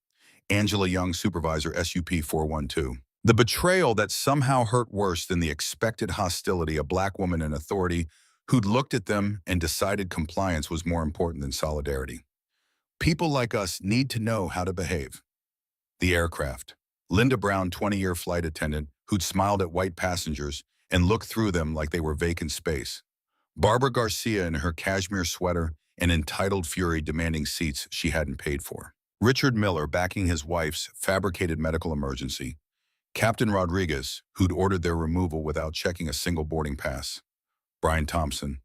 Angela Young, supervisor, SUP412. The betrayal that somehow hurt worse than the expected hostility, a black woman in authority who'd looked at them and decided compliance was more important than solidarity. People like us need to know how to behave. The aircraft. Linda Brown, 20-year flight attendant, who'd smiled at white passengers and looked through them like they were vacant space. Barbara Garcia in her cashmere sweater and entitled fury demanding seats she hadn't paid for. Richard Miller backing his wife's fabricated medical emergency. Captain Rodriguez, who'd ordered their removal without checking a single boarding pass. Brian Thompson.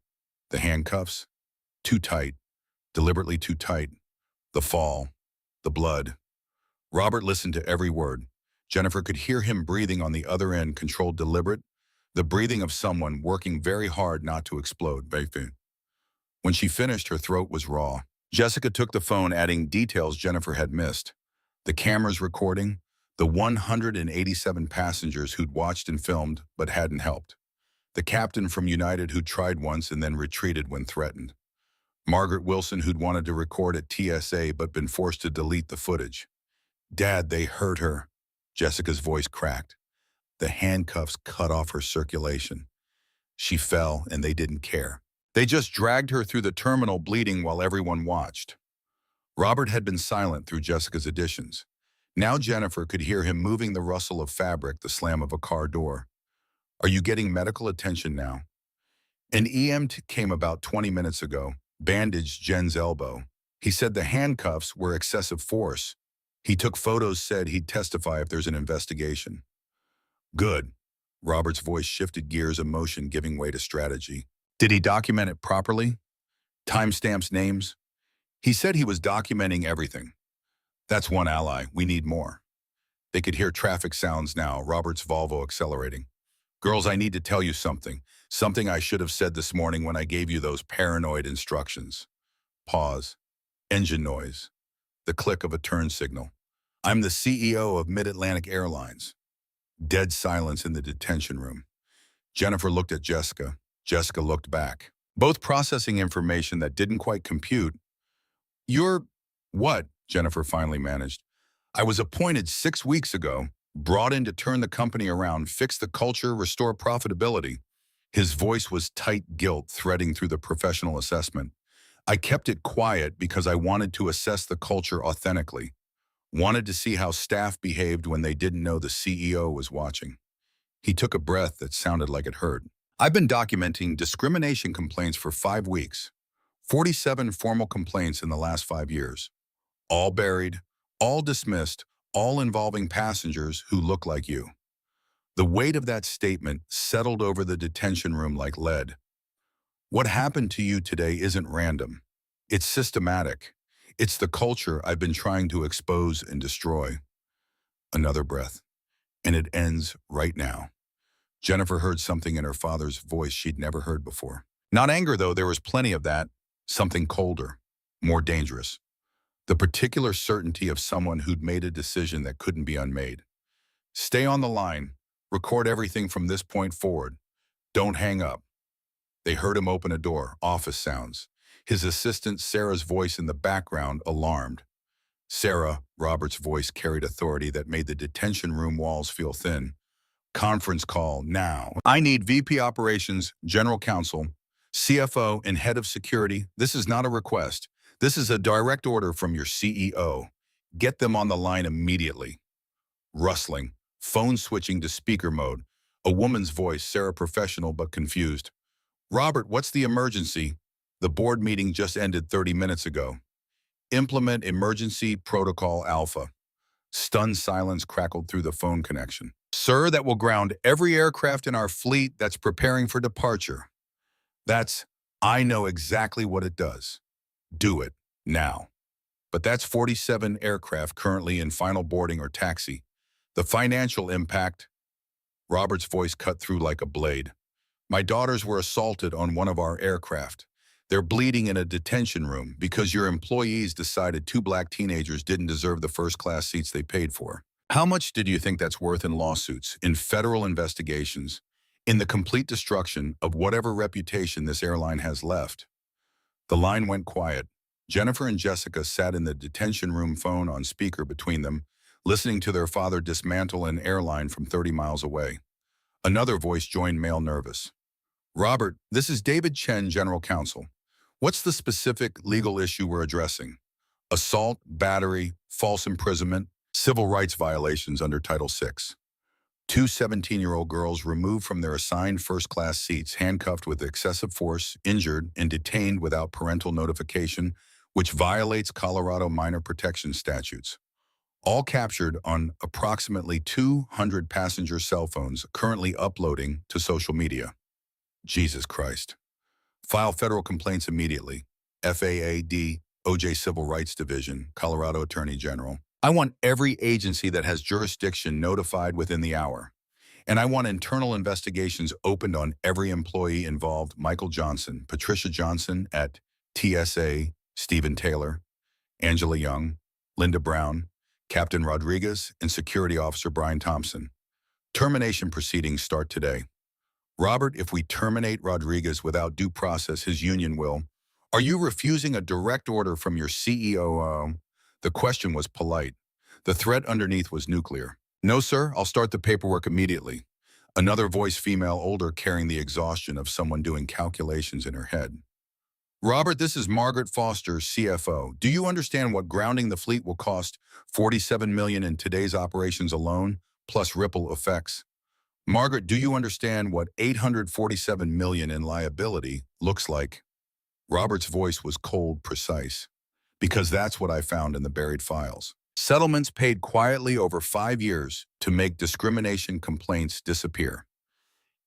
The handcuffs. Too tight. Deliberately too tight. The fall. The blood. Robert listened to every word. Jennifer could hear him breathing on the other end, controlled, deliberate, the breathing of someone working very hard not to explode. When she finished, her throat was raw. Jessica took the phone, adding details Jennifer had missed. The cameras recording, the 187 passengers who'd watched and filmed but hadn't helped. The captain from United who tried once and then retreated when threatened. Margaret Wilson who'd wanted to record at TSA but been forced to delete the footage. "Dad, they hurt her." Jessica's voice cracked. The handcuffs cut off her circulation. She fell and they didn't care. They just dragged her through the terminal bleeding while everyone watched. Robert had been silent through Jessica's additions. Now Jennifer could hear him moving, the rustle of fabric, the slam of a car door. "Are you getting medical attention now?" An EMT came about 20 minutes ago, bandaged Jen's elbow. He said the handcuffs were excessive force. He took photos, said he'd testify if there's an investigation. "Good." Robert's voice shifted gears, emotion giving way to strategy. "Did he document it properly? Timestamps, names?" He said he was documenting everything. "That's one ally. We need more." They could hear traffic sounds now, Robert's Volvo accelerating. "Girls, I need to tell you something. Something I should have said this morning when I gave you those paranoid instructions." Pause. Engine noise. The click of a turn signal. "I'm the CEO of Mid-Atlantic Airlines." Dead silence in the detention room. Jennifer looked at Jessica. Jessica looked back. Both processing information that didn't quite compute. "You're what?" Jennifer finally managed. "I was appointed 6 weeks ago, brought in to turn the company around, fix the culture, restore profitability." His voice was tight guilt threading through the professional assessment. "I kept it quiet because I wanted to assess the culture authentically. Wanted to see how staff behaved when they didn't know the CEO was watching." He took a breath that sounded like it hurt. "I've been documenting discrimination complaints for 5 weeks. 47 formal complaints in the last 5 years. All buried, all dismissed, all involving passengers who look like you. The weight of that statement settled over the detention room like lead. What happened to you today isn't random. It's systematic. It's the culture I've been trying to expose and destroy. Another breath. And it ends right now. Jennifer heard something in her father's voice she'd never heard before. Not anger, though, there was plenty of that. Something colder, more dangerous. The particular certainty of someone who'd made a decision that couldn't be unmade. Stay on the line. Record everything from this point forward. Don't hang up. They heard him open a door, office sounds. His assistant Sarah's voice in the background, alarmed. Sarah, Robert's voice carried authority that made the detention room walls feel thin. Conference call now. I need VP Operations, General Counsel, CFO, and Head of Security. This is not a request. This is a direct order from your CEO. Get them on the line immediately. Rustling, phone switching to speaker mode. A woman's voice, Sarah professional but confused. Robert, what's the emergency? The board meeting just ended 30 minutes ago. Implement Emergency Protocol Alpha. Stunned silence crackled through the phone connection. Sir, that will ground every aircraft in our fleet that's preparing for departure. I know exactly what it does. Do it, now. But that's 47 aircraft currently in final boarding or taxi. The financial impact, Robert's voice cut through like a blade. My daughters were assaulted on one of our aircraft. They're bleeding in a detention room because your employees decided two black teenagers didn't deserve the first-class seats they paid for. How much did you think that's worth in lawsuits, in federal investigations, in the complete destruction of whatever reputation this airline has left? The line went quiet. Jennifer and Jessica sat in the detention room, phone on speaker between them, listening to their father dismantle an airline from 30 miles away. Another voice joined, male, nervous. Robert, this is David Chen, General Counsel. What's the specific legal issue we're addressing? Assault, battery, false imprisonment, civil rights violations under Title VI. Two 17-year-old girls removed from their assigned first-class seats, handcuffed with excessive force, injured, and detained without parental notification, which violates Colorado minor protection statutes. All captured on approximately 200 passenger cell phones currently uploading to social media. Jesus Christ. File federal complaints immediately. FAA-D, OJ Civil Rights Division, Colorado Attorney General. I want every agency that has jurisdiction notified within the hour. And I want internal investigations opened on every employee involved. Michael Johnson, Patricia Johnson at TSA, Stephen Taylor, Angela Young, Linda Brown, Captain Rodriguez, and Security Officer Brian Thompson. Termination proceedings start today. Robert, if we terminate Rodriguez without due process, his union will. Are you refusing a direct order from your CEO? The question was polite. The threat underneath was nuclear. No, sir, I'll start the paperwork immediately. Another voice, female, older, carrying the exhaustion of someone doing calculations in her head. Robert, this is Margaret Foster, CFO. Do you understand what grounding the fleet will cost? $47 million in today's operations alone, plus ripple effects. Margaret, do you understand what $847 million in liability looks like? Robert's voice was cold, precise. Because that's what I found in the buried files. Settlements paid quietly over 5 years to make discrimination complaints disappear.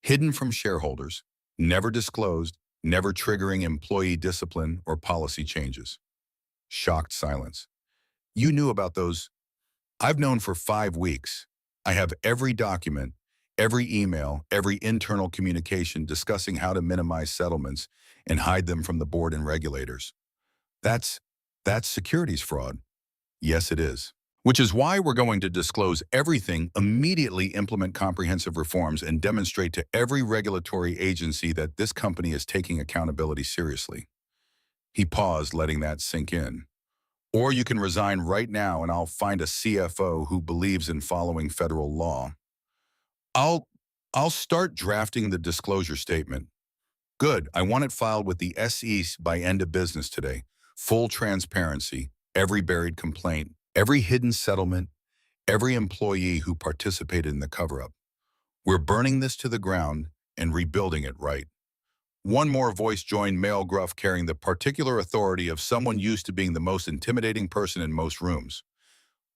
Hidden from shareholders, never disclosed, never triggering employee discipline or policy changes. Shocked silence. You knew about those? I've known for 5 weeks. I have every document, every email, every internal communication discussing how to minimize settlements and hide them from the board and regulators. That's securities fraud. Yes, it is. Which is why we're going to disclose everything, immediately implement comprehensive reforms, and demonstrate to every regulatory agency that this company is taking accountability seriously. He paused, letting that sink in. Or you can resign right now and I'll find a CFO who believes in following federal law. I'll start drafting the disclosure statement. Good, I want it filed with the SEC by end of business today. Full transparency, every buried complaint, every hidden settlement, every employee who participated in the cover-up. We're burning this to the ground and rebuilding it right. One more voice joined, male, gruff, carrying the particular authority of someone used to being the most intimidating person in most rooms.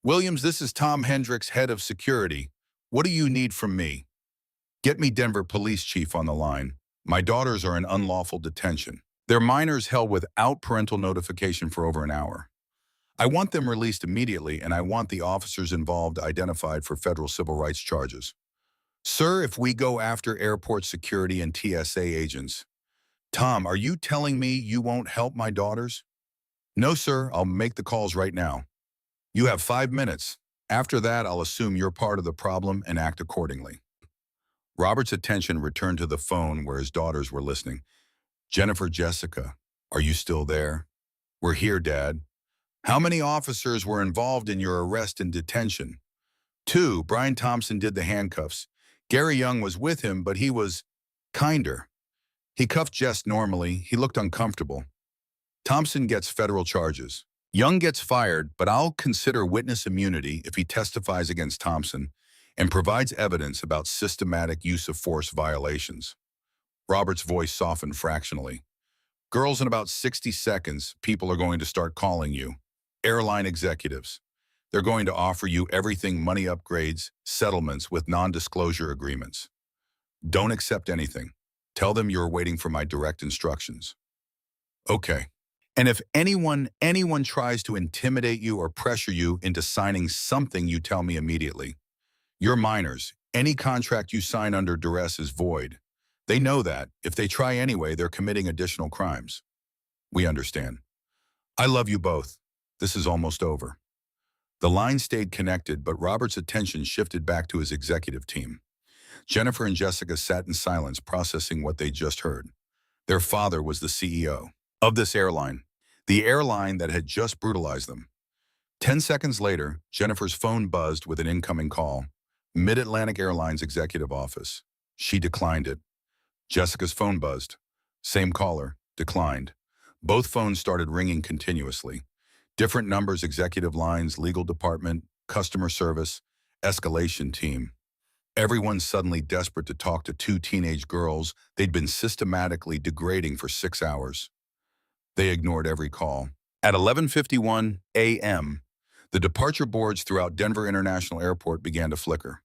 Williams, this is Tom Hendricks, head of security. What do you need from me? Get me Denver police chief on the line. My daughters are in unlawful detention. They're minors held without parental notification for over an hour. I want them released immediately, and I want the officers involved identified for federal civil rights charges. Sir, if we go after airport security and TSA agents. Tom, are you telling me you won't help my daughters? No, sir, I'll make the calls right now. You have 5 minutes. After that, I'll assume you're part of the problem and act accordingly. Robert's attention returned to the phone where his daughters were listening. Jennifer, Jessica, are you still there? We're here, Dad. How many officers were involved in your arrest and detention? 2. Brian Thompson did the handcuffs. Gary Young was with him, but he was kinder. He cuffed Jess normally. He looked uncomfortable. Thompson gets federal charges. Young gets fired, but I'll consider witness immunity if he testifies against Thompson and provides evidence about systematic use of force violations. Robert's voice softened fractionally. Girls, in about 60 seconds, people are going to start calling you. Airline executives. They're going to offer you everything: money upgrades, settlements with non-disclosure agreements. Don't accept anything. Tell them you're waiting for my direct instructions. Okay. And if anyone tries to intimidate you or pressure you into signing something, you tell me immediately. You're minors. Any contract you sign under duress is void. They know that. If they try anyway, they're committing additional crimes. We understand. I love you both. This is almost over. The line stayed connected, but Robert's attention shifted back to his executive team. Jennifer and Jessica sat in silence, processing what they just heard. Their father was the CEO of this airline, the airline that had just brutalized them. 10 seconds later, Jennifer's phone buzzed with an incoming call. Mid-Atlantic Airlines executive office. She declined it. Jessica's phone buzzed. Same caller, declined. Both phones started ringing continuously. Different numbers: executive lines, legal department, customer service, escalation team. Everyone suddenly desperate to talk to 2 teenage girls they'd been systematically degrading for 6 hours. They ignored every call. At 11:51 a.m., the departure boards throughout Denver International Airport began to flicker.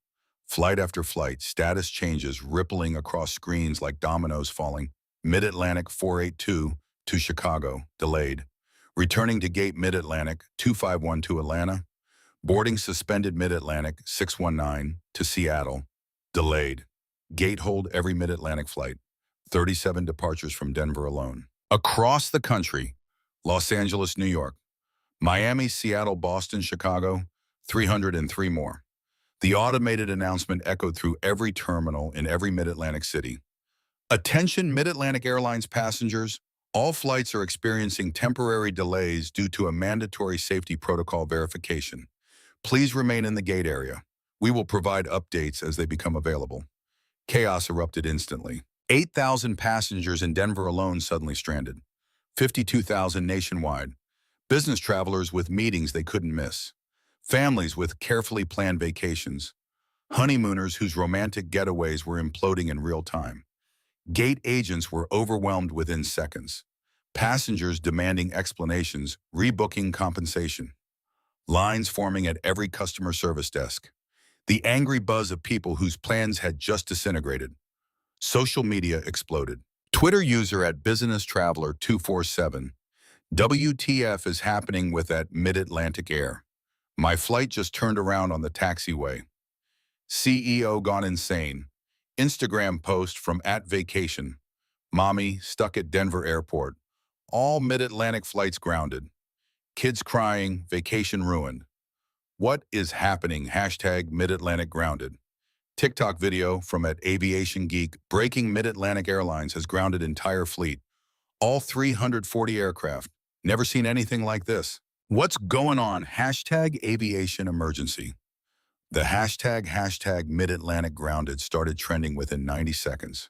Flight after flight, status changes rippling across screens like dominoes falling. Mid-Atlantic 482 to Chicago, delayed. Returning to gate Mid-Atlantic 251 to Atlanta. Boarding suspended Mid-Atlantic 619 to Seattle, delayed. Gate hold every Mid-Atlantic flight. 37 departures from Denver alone. Across the country: Los Angeles, New York, Miami, Seattle, Boston, Chicago, 303 more. The automated announcement echoed through every terminal in every Mid-Atlantic city. Attention Mid-Atlantic Airlines passengers, all flights are experiencing temporary delays due to a mandatory safety protocol verification. Please remain in the gate area. We will provide updates as they become available. Chaos erupted instantly. 8,000 passengers in Denver alone suddenly stranded. 52,000 nationwide. Business travelers with meetings they couldn't miss. Families with carefully planned vacations. Honeymooners whose romantic getaways were imploding in real time. Gate agents were overwhelmed within seconds. Passengers demanding explanations, rebooking compensation. Lines forming at every customer service desk. The angry buzz of people whose plans had just disintegrated. Social media exploded. Twitter user at Business Traveler 247. WTF is happening with that Mid-Atlantic Air? My flight just turned around on the taxiway. CEO gone insane. Instagram post from @vacation. Mommy stuck at Denver Airport. All Mid-Atlantic flights grounded. Kids crying, vacation ruined. What is happening? #Mid-Atlantic grounded. TikTok video from @Aviation Geek. Breaking: Mid-Atlantic Airlines has grounded entire fleet. All 340 aircraft. Never seen anything like this. What's going on? #Aviation emergency. The hashtag Mid-Atlantic grounded started trending within 90 seconds.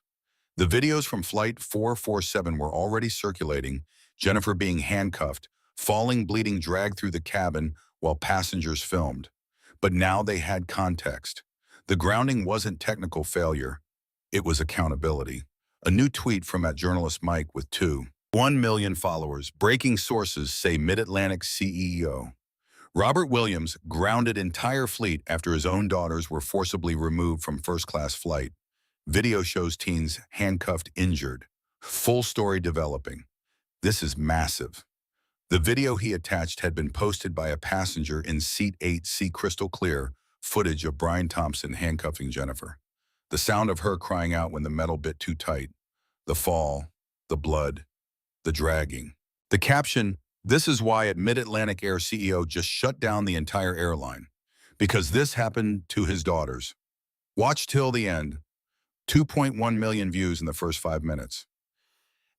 The videos from Flight 447 were already circulating, Jennifer being handcuffed, falling, bleeding, dragged through the cabin while passengers filmed. But now they had context. The grounding wasn't technical failure. It was accountability. A new tweet from @journalist Mike with 2.1 million followers. Breaking sources say Mid-Atlantic CEO. Robert Williams grounded entire fleet after his own daughters were forcibly removed from first-class flight. Video shows teens handcuffed injured. Full story developing. This is massive. The video he attached had been posted by a passenger in seat 8C crystal clear footage of Brian Thompson handcuffing Jennifer. The sound of her crying out when the metal bit too tight. The fall, the blood, the dragging. The caption, "This is why at Mid-Atlantic Air CEO just shut down the entire airline. Because this happened to his daughters." Watch till the end. 2.1 million views in the first 5 minutes.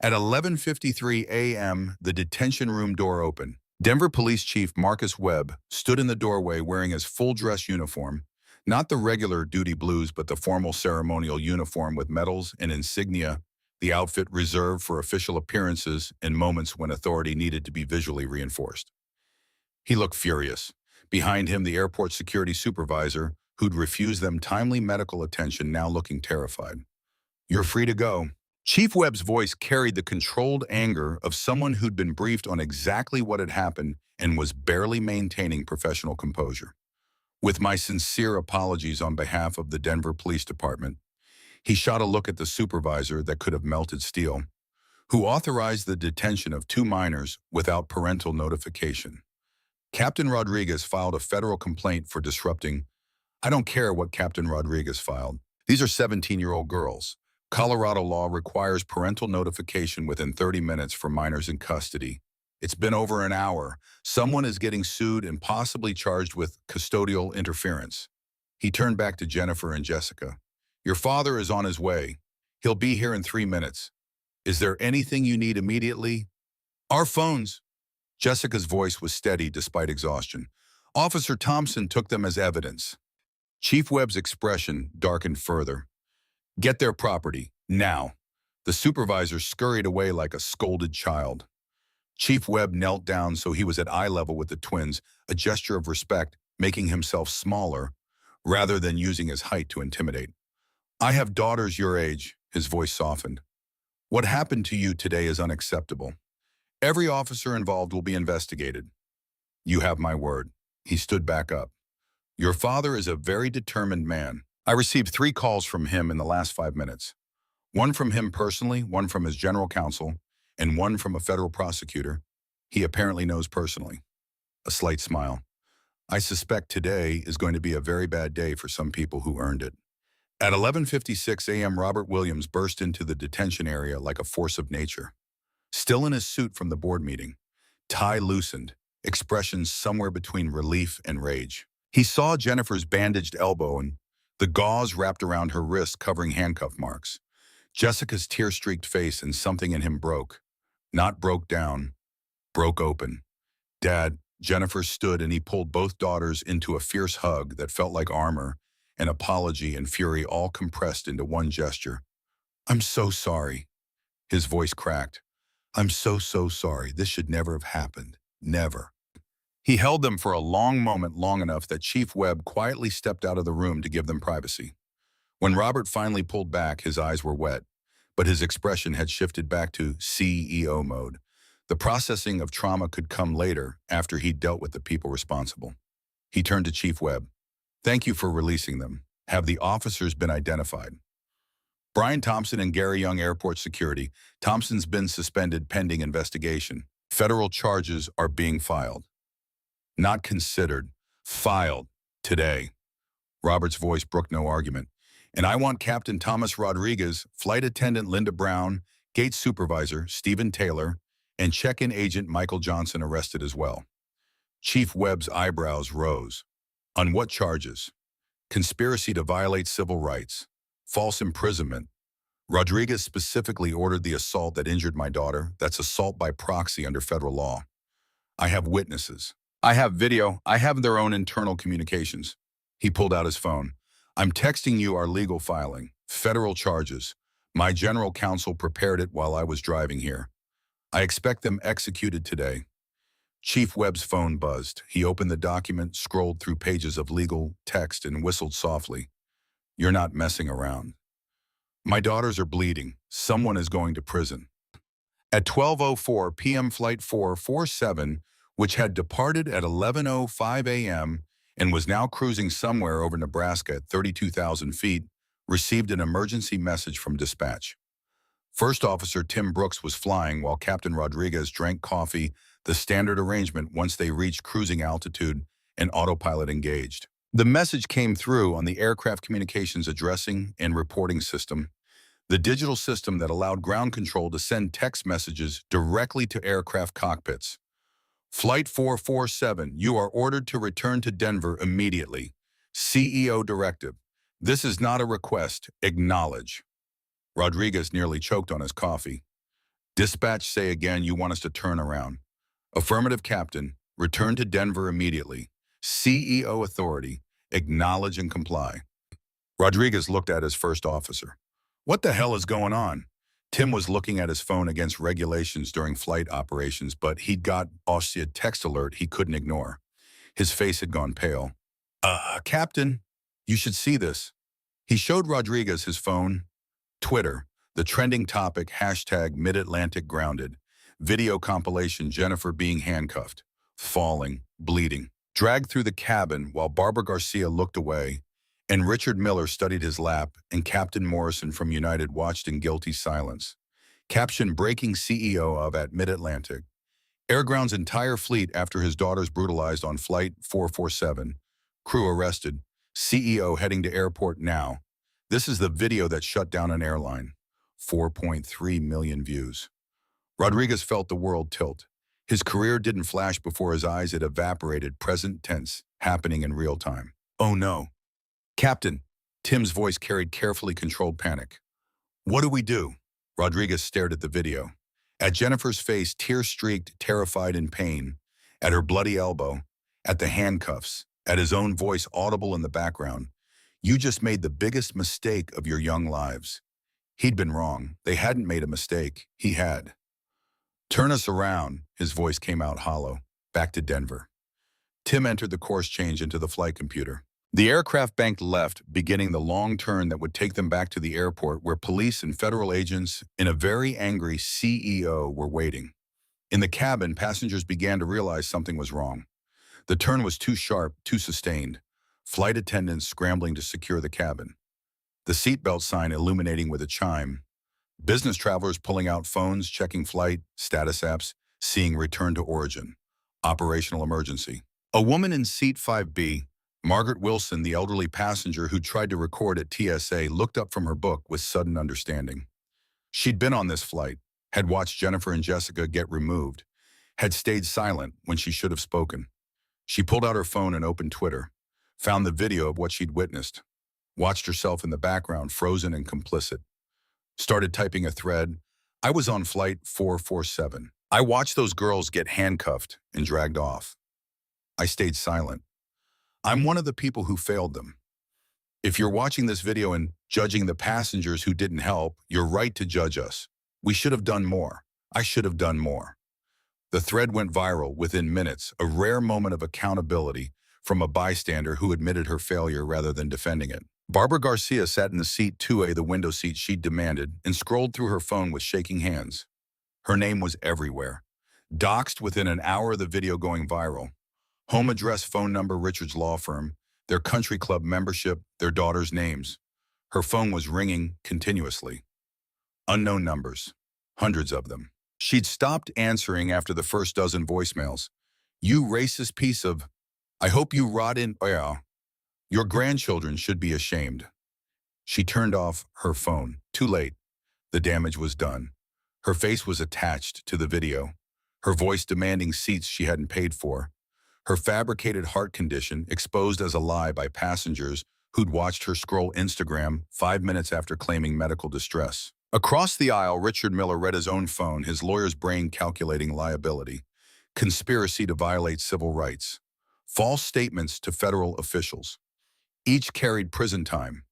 At 11:53 a.m., the detention room door opened. Denver Police Chief Marcus Webb stood in the doorway wearing his full-dress uniform, not the regular duty blues, but the formal ceremonial uniform with medals and insignia, the outfit reserved for official appearances and moments when authority needed to be visually reinforced. He looked furious. Behind him, the airport security supervisor, who'd refused them timely medical attention, now looking terrified. "You're free to go." Chief Webb's voice carried the controlled anger of someone who'd been briefed on exactly what had happened and was barely maintaining professional composure. "With my sincere apologies on behalf of the Denver Police Department," he shot a look at the supervisor that could have melted steel, "who authorized the detention of 2 minors without parental notification. Captain Rodriguez filed a federal complaint for disrupting." I don't care what Captain Rodriguez filed. These are 17-year-old girls. Colorado law requires parental notification within 30 minutes for minors in custody. It's been over an hour. Someone is getting sued and possibly charged with custodial interference. He turned back to Jennifer and Jessica. "Your father is on his way. He'll be here in 3 minutes. Is there anything you need immediately?" "Our phones." Jessica's voice was steady despite exhaustion. "Officer Thompson took them as evidence." Chief Webb's expression darkened further. "Get their property, now." The supervisor scurried away like a scolded child. Chief Webb knelt down so he was at eye level with the twins, a gesture of respect, making himself smaller, rather than using his height to intimidate. "I have daughters your age," his voice softened. "What happened to you today is unacceptable. Every officer involved will be investigated." "You have my word." He stood back up. "Your father is a very determined man. I received 3 calls from him in the last 5 minutes. One from him personally, one from his general counsel, and one from a federal prosecutor he apparently knows personally." A slight smile. "I suspect today is going to be a very bad day for some people who earned it." At 11:56 a.m., Robert Williams burst into the detention area like a force of nature. Still in his suit from the board meeting, tie loosened, expressions somewhere between relief and rage. He saw Jennifer's bandaged elbow and the gauze wrapped around her wrist covering handcuff marks. Jessica's tear-streaked face, and something in him broke. Not broke down, broke open. "Dad," Jennifer stood and he pulled both daughters into a fierce hug that felt like armor, and apology and fury all compressed into one gesture. "I'm so sorry." His voice cracked. "I'm so sorry. This should never have happened. Never." He held them for a long moment, long enough that Chief Webb quietly stepped out of the room to give them privacy. When Robert finally pulled back, his eyes were wet, but his expression had shifted back to CEO mode. The processing of trauma could come later, after he'd dealt with the people responsible. He turned to Chief Webb. "Thank you for releasing them. Have the officers been identified?" "Brian Thompson and Gary Young, Airport Security. Thompson's been suspended pending investigation. Federal charges are being filed." "Not considered. Filed. Today." Robert's voice brooked no argument. "And I want Captain Thomas Rodriguez, Flight Attendant Linda Brown, Gate Supervisor Stephen Taylor, and check-in agent Michael Johnson arrested as well." Chief Webb's eyebrows rose. "On what charges?" "Conspiracy to violate civil rights. False imprisonment. Rodriguez specifically ordered the assault that injured my daughter. That's assault by proxy under federal law. I have witnesses. I have video. I have their own internal communications." He pulled out his phone. "I'm texting you our legal filing. Federal charges. My general counsel prepared it while I was driving here. I expect them executed today." Chief Webb's phone buzzed. He opened the document, scrolled through pages of legal text, and whistled softly. "You're not messing around. My daughters are bleeding. Someone is going to prison." At 12:04 p.m., Flight 447 which had departed at 11:05 a.m. and was now cruising somewhere over Nebraska at 32,000 feet, received an emergency message from dispatch. First Officer Tim Brooks was flying while Captain Rodriguez drank coffee, the standard arrangement once they reached cruising altitude and autopilot engaged. The message came through on the aircraft communications addressing and reporting system, the digital system that allowed ground control to send text messages directly to aircraft cockpits. Flight 447, you are ordered to return to Denver immediately. CEO directive. This is not a request. Acknowledge. Rodriguez nearly choked on his coffee. Dispatch say again you want us to turn around. Affirmative, Captain. Return to Denver immediately. CEO authority. Acknowledge and comply. Rodriguez looked at his first officer. What the hell is going on? Tim was looking at his phone against regulations during flight operations, but he'd got a text alert he couldn't ignore. His face had gone pale. Captain, you should see this. He showed Rodriguez his phone. Twitter, the trending topic, hashtag Mid-Atlantic grounded. Video compilation, Jennifer being handcuffed, falling, bleeding. Dragged through the cabin while Barbara Garcia looked away, and Richard Miller studied his lap, and Captain Morrison from United watched in guilty silence. Caption, breaking CEO of at Mid-Atlantic. Airground's entire fleet after his daughters brutalized on Flight 447. Crew arrested. CEO heading to airport now. This is the video that shut down an airline. 4.3 million views. Rodriguez felt the world tilt. His career didn't flash before his eyes, it evaporated, present tense, happening in real time. Oh no. Captain, Tim's voice carried carefully controlled panic. What do we do? Rodriguez stared at the video. At Jennifer's face, tear-streaked, terrified in pain. At her bloody elbow. At the handcuffs. At his own voice audible in the background. You just made the biggest mistake of your young lives. He'd been wrong. They hadn't made a mistake. He had. Turn us around, his voice came out hollow. Back to Denver. Tim entered the course change into the flight computer. The aircraft banked left, beginning the long turn that would take them back to the airport where police and federal agents and a very angry CEO were waiting. In the cabin, passengers began to realize something was wrong. The turn was too sharp, too sustained. Flight attendants scrambling to secure the cabin. The seatbelt sign illuminating with a chime. Business travelers pulling out phones, checking flight, status apps, seeing return to origin. Operational emergency. A woman in seat 5B, Margaret Wilson, the elderly passenger who tried to record at TSA, looked up from her book with sudden understanding. She'd been on this flight, had watched Jennifer and Jessica get removed, had stayed silent when she should have spoken. She pulled out her phone and opened Twitter, found the video of what she'd witnessed, watched herself in the background, frozen and complicit. Started typing a thread. I was on Flight 447. I watched those girls get handcuffed and dragged off. I stayed silent. I'm one of the people who failed them. If you're watching this video and judging the passengers who didn't help, you're right to judge us. We should have done more. I should have done more. The thread went viral within minutes, a rare moment of accountability from a bystander who admitted her failure rather than defending it. Barbara Garcia sat in the seat 2A, the window seat she'd demanded, and scrolled through her phone with shaking hands. Her name was everywhere. Doxed within an hour of the video going viral. Home address, phone number, Richard's law firm, their country club membership, their daughters' names. Her phone was ringing continuously. Unknown numbers. Hundreds of them. She'd stopped answering after the first dozen voicemails. You racist piece of... I hope you rot in... Yeah. Your grandchildren should be ashamed. She turned off her phone. Too late. The damage was done. Her face was attached to the video. Her voice demanding seats she hadn't paid for. Her fabricated heart condition exposed as a lie by passengers who'd watched her scroll Instagram 5 minutes after claiming medical distress. Across the aisle, Richard Miller read his own phone, his lawyer's brain calculating liability. Conspiracy to violate civil rights. False statements to federal officials. Each carried prison time.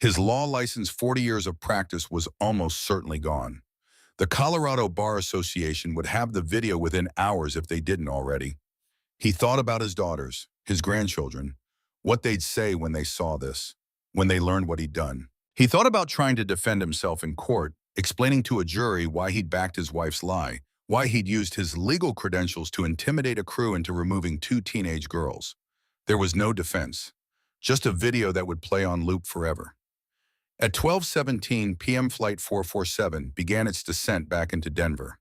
His law license, 40 years of practice, was almost certainly gone. The Colorado Bar Association would have the video within hours if they didn't already. He thought about his daughters, his grandchildren, what they'd say when they saw this, when they learned what he'd done. He thought about trying to defend himself in court, explaining to a jury why he'd backed his wife's lie, why he'd used his legal credentials to intimidate a crew into removing two teenage girls. There was no defense, just a video that would play on loop forever. At 12:17 p.m., Flight 447 began its descent back into Denver.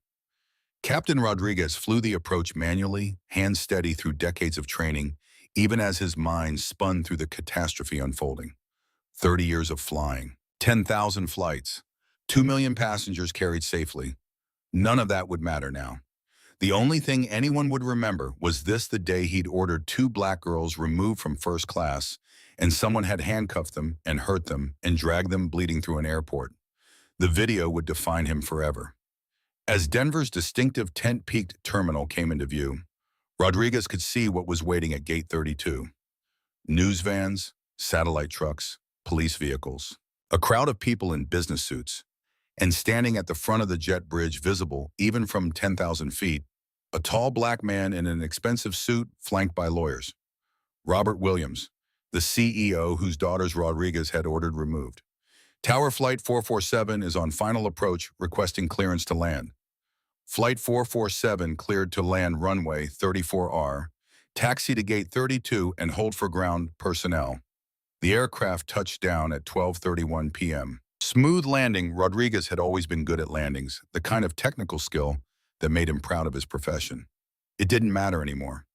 Captain Rodriguez flew the approach manually, hands steady through decades of training, even as his mind spun through the catastrophe unfolding. 30 years of flying, 10,000 flights, 2 million passengers carried safely. None of that would matter now. The only thing anyone would remember was the day he'd ordered two black girls removed from first class, and someone had handcuffed them and hurt them and dragged them bleeding through an airport. The video would define him forever. As Denver's distinctive tent-peaked terminal came into view, Rodriguez could see what was waiting at Gate 32. News vans, satellite trucks, police vehicles, a crowd of people in business suits, and standing at the front of the jet bridge visible even from 10,000 feet, a tall black man in an expensive suit flanked by lawyers. Robert Williams, the CEO whose daughters Rodriguez had ordered removed. Tower Flight 447 is on final approach requesting clearance to land. Flight 447 cleared to land runway 34R, taxi to Gate 32 and hold for ground personnel. The aircraft touched down at 12:31 p.m. Smooth landing. Rodriguez had always been good at landings, the kind of technical skill that made him proud of his profession. It didn't matter anymore.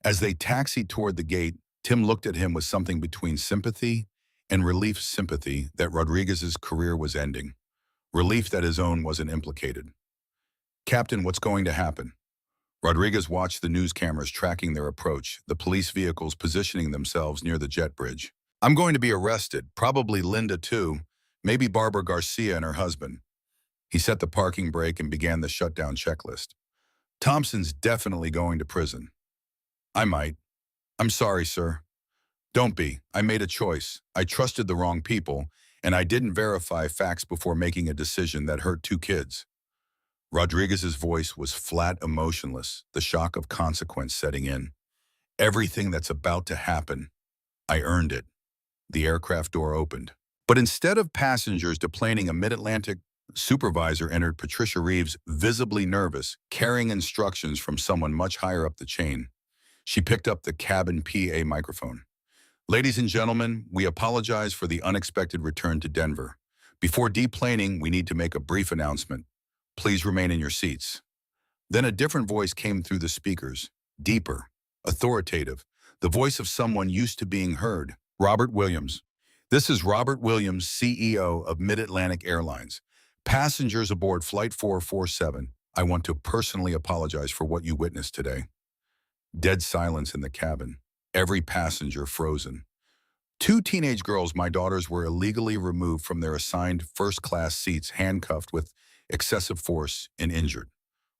As they taxied toward the gate, Tim looked at him with something between sympathy and relief. Sympathy that Rodriguez's career was ending. Relief that his own wasn't implicated. "Captain, what's going to happen?" Rodriguez watched the news cameras tracking their approach, the police vehicles positioning themselves near the jet bridge. "I'm going to be arrested, probably Linda too, maybe Barbara Garcia and her husband." He set the parking brake and began the shutdown checklist. "Thompson's definitely going to prison." "I might." "I'm sorry, sir." "Don't be. I made a choice. I trusted the wrong people, and I didn't verify facts before making a decision that hurt two kids." Rodriguez's voice was flat, emotionless, the shock of consequence setting in. "Everything that's about to happen, I earned it." The aircraft door opened. But instead of passengers deplaning a mid-Atlantic, supervisor entered Patricia Reeves, visibly nervous, carrying instructions from someone much higher up the chain. She picked up the cabin PA microphone. "Ladies and gentlemen, we apologize for the unexpected return to Denver. Before deplaning, we need to make a brief announcement. Please remain in your seats." Then a different voice came through the speakers, deeper, authoritative, the voice of someone used to being heard. "Robert Williams. This is Robert Williams, CEO of Mid-Atlantic Airlines. Passengers aboard Flight 447, I want to personally apologize for what you witnessed today." Dead silence in the cabin. Every passenger frozen. Two teenage girls, my daughters, were illegally removed from their assigned first-class seats, handcuffed with excessive force and injured.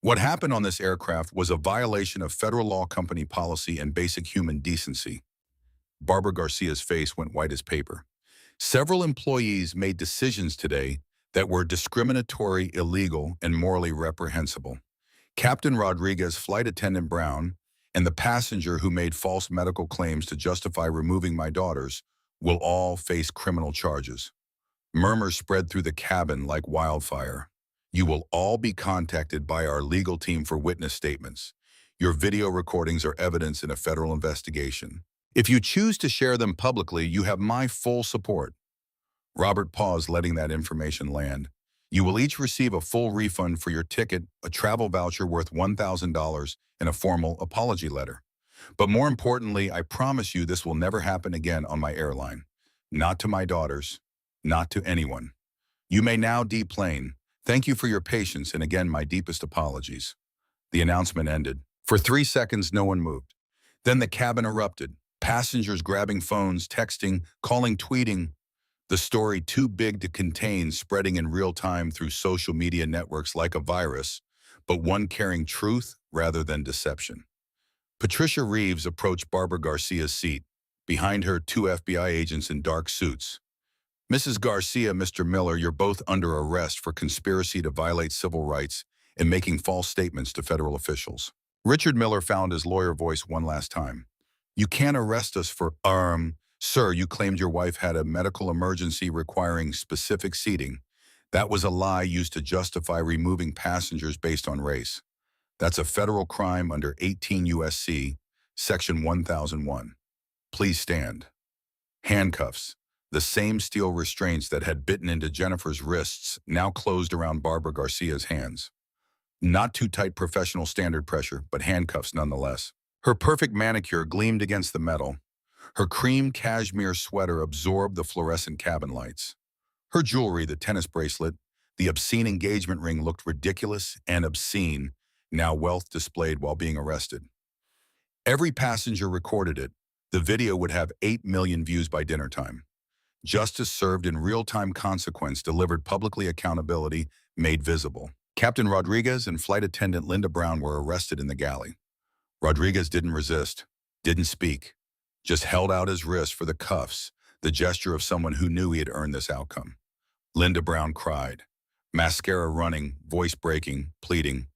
What happened on this aircraft was a violation of federal law, company policy, and basic human decency. Barbara Garcia's face went white as paper. "Several employees made decisions today that were discriminatory, illegal, and morally reprehensible. Captain Rodriguez, Flight Attendant Brown, and the passenger who made false medical claims to justify removing my daughters will all face criminal charges." Murmurs spread through the cabin like wildfire. "You will all be contacted by our legal team for witness statements. Your video recordings are evidence in a federal investigation. If you choose to share them publicly, you have my full support." Robert paused, letting that information land. "You will each receive a full refund for your ticket, a travel voucher worth $1,000, and a formal apology letter. But more importantly, I promise you this will never happen again on my airline. Not to my daughters, not to anyone. You may now deplane. Thank you for your patience, and again, my deepest apologies." The announcement ended. For 3 seconds, no one moved. Then the cabin erupted. Passengers grabbing phones, texting, calling, tweeting. The story too big to contain, spreading in real time through social media networks like a virus, but one carrying truth rather than deception. Patricia Reeves approached Barbara Garcia's seat. Behind her, 2 FBI agents in dark suits. "Mrs. Garcia, Mr. Miller, you're both under arrest for conspiracy to violate civil rights and making false statements to federal officials." Richard Miller found his lawyer voice one last time. "You can't arrest us for, sir, you claimed your wife had a medical emergency requiring specific seating. That was a lie used to justify removing passengers based on race. That's a federal crime under 18 U.S.C. Section 1001. Please stand. Handcuffs. The same steel restraints that had bitten into Jennifer's wrists now closed around Barbara Garcia's hands. Not too tight professional standard pressure, but handcuffs nonetheless. Her perfect manicure gleamed against the metal. Her cream cashmere sweater absorbed the fluorescent cabin lights. Her jewelry, the tennis bracelet, the obscene engagement ring looked ridiculous and obscene, now wealth displayed while being arrested. Every passenger recorded it. The video would have 8 million views by dinner time. Justice served in real-time, consequence delivered, publicly accountability made visible. Captain Rodriguez and flight attendant Linda Brown were arrested in the galley. Rodriguez didn't resist, didn't speak, just held out his wrist for the cuffs, the gesture of someone who knew he had earned this outcome. Linda Brown cried, mascara running, voice breaking, pleading.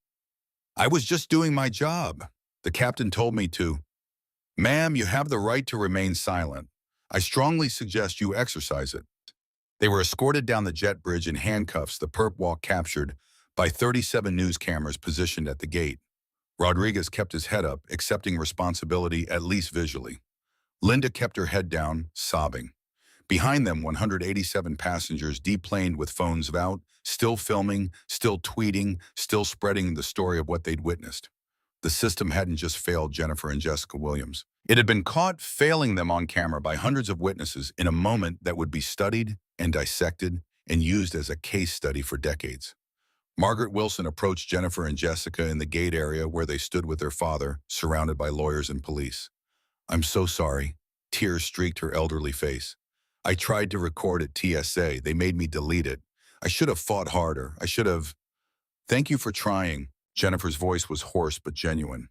"I was just doing my job. The captain told me to." "Ma'am, you have the right to remain silent. I strongly suggest you exercise it." They were escorted down the jet bridge in handcuffs, the perp walk captured by 37 news cameras positioned at the gate. Rodriguez kept his head up, accepting responsibility, at least visually. Linda kept her head down, sobbing. Behind them, 187 passengers deplaned with phones out, still filming, still tweeting, still spreading the story of what they'd witnessed. The system hadn't just failed Jennifer and Jessica Williams. It had been caught failing them on camera by hundreds of witnesses in a moment that would be studied and dissected and used as a case study for decades. Margaret Wilson approached Jennifer and Jessica in the gate area where they stood with their father, surrounded by lawyers and police. "I'm so sorry." Tears streaked her elderly face. "I tried to record at TSA. They made me delete it. I should have fought harder. I should have." "Thank you for trying." Jennifer's voice was hoarse but genuine.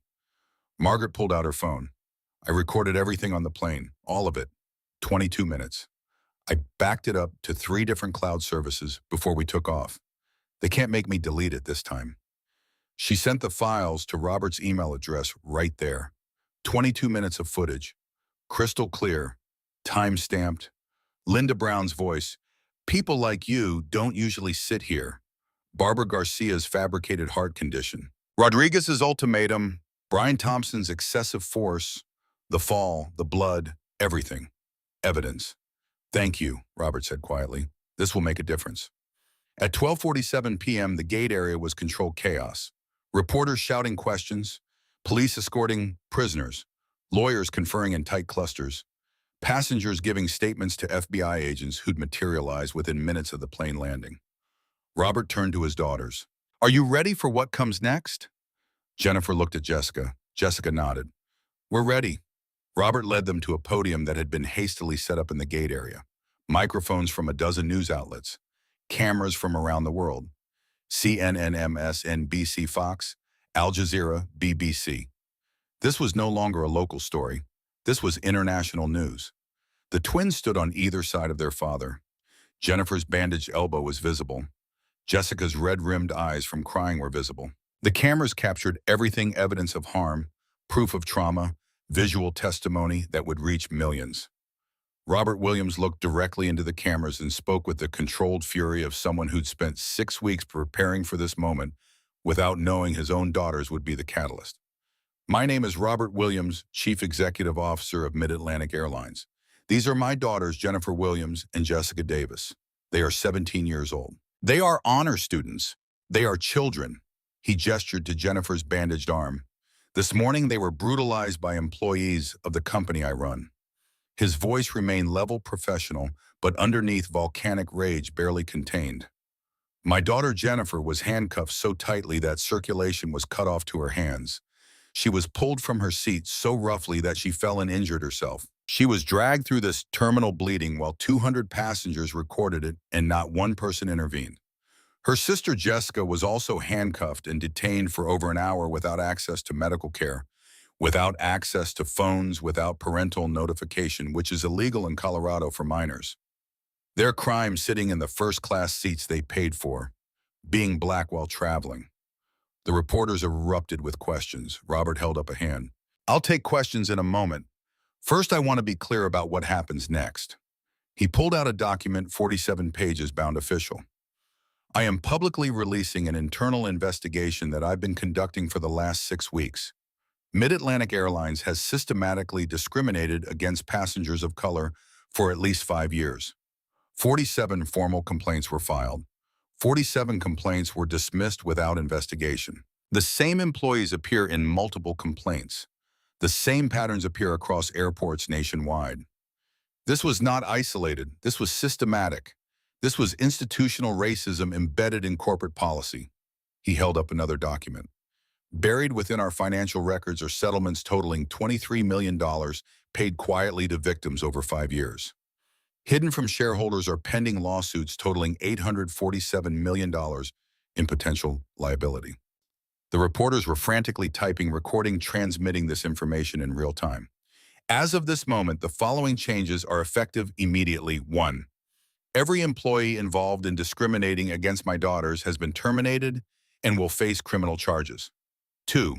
Margaret pulled out her phone. "I recorded everything on the plane, all of it, 22 minutes. I backed it up to 3 different cloud services before we took off. They can't make me delete it this time." She sent the files to Robert's email address right there. 22 minutes of footage. Crystal clear. Time-stamped. Linda Brown's voice. "People like you don't usually sit here." Barbara Garcia's fabricated heart condition. Rodriguez's ultimatum. Brian Thompson's excessive force. The fall, the blood, everything. Evidence. "Thank you," Robert said quietly. "This will make a difference." At 12:47 p.m., the gate area was controlled chaos. Reporters shouting questions, police escorting prisoners, lawyers conferring in tight clusters, passengers giving statements to FBI agents who'd materialize within minutes of the plane landing. Robert turned to his daughters. "Are you ready for what comes next?" Jennifer looked at Jessica. Jessica nodded. "We're ready." Robert led them to a podium that had been hastily set up in the gate area. Microphones from a dozen news outlets. Cameras from around the world. CNN, MSNBC, Fox, Al Jazeera, BBC. This was no longer a local story. This was international news. The twins stood on either side of their father. Jennifer's bandaged elbow was visible. Jessica's red-rimmed eyes from crying were visible. The cameras captured everything, evidence of harm, proof of trauma, visual testimony that would reach millions. Robert Williams looked directly into the cameras and spoke with the controlled fury of someone who'd spent 6 weeks preparing for this moment without knowing his own daughters would be the catalyst. "My name is Robert Williams, Chief Executive Officer of Mid-Atlantic Airlines. These are my daughters, Jennifer Williams and Jessica Davis. They are 17 years old. They are honor students. They are children." He gestured to Jennifer's bandaged arm. "This morning they were brutalized by employees of the company I run." His voice remained level, professional, but underneath volcanic rage barely contained. "My daughter Jennifer was handcuffed so tightly that circulation was cut off to her hands. She was pulled from her seat so roughly that she fell and injured herself. She was dragged through this terminal bleeding while 200 passengers recorded it and not one person intervened. Her sister Jessica was also handcuffed and detained for over an hour without access to medical care, without access to phones, without parental notification, which is illegal in Colorado for minors. Their crime sitting in the first-class seats they paid for, being black while traveling. The reporters erupted with questions. Robert held up a hand. "I'll take questions in a moment. First, I want to be clear about what happens next." He pulled out a document, 47 pages, bound official. I am publicly releasing an internal investigation that I've been conducting for the last 6 weeks. Mid-Atlantic Airlines has systematically discriminated against passengers of color for at least 5 years. 47 formal complaints were filed. 47 complaints were dismissed without investigation. The same employees appear in multiple complaints. The same patterns appear across airports nationwide. This was not isolated. This was systematic. This was institutional racism embedded in corporate policy. He held up another document. Buried within our financial records are settlements totaling $23 million paid quietly to victims over 5 years. Hidden from shareholders are pending lawsuits totaling $847 million in potential liability. The reporters were frantically typing, recording, transmitting this information in real time. As of this moment, the following changes are effective immediately. 1. Every employee involved in discriminating against my daughters has been terminated and will face criminal charges. 2.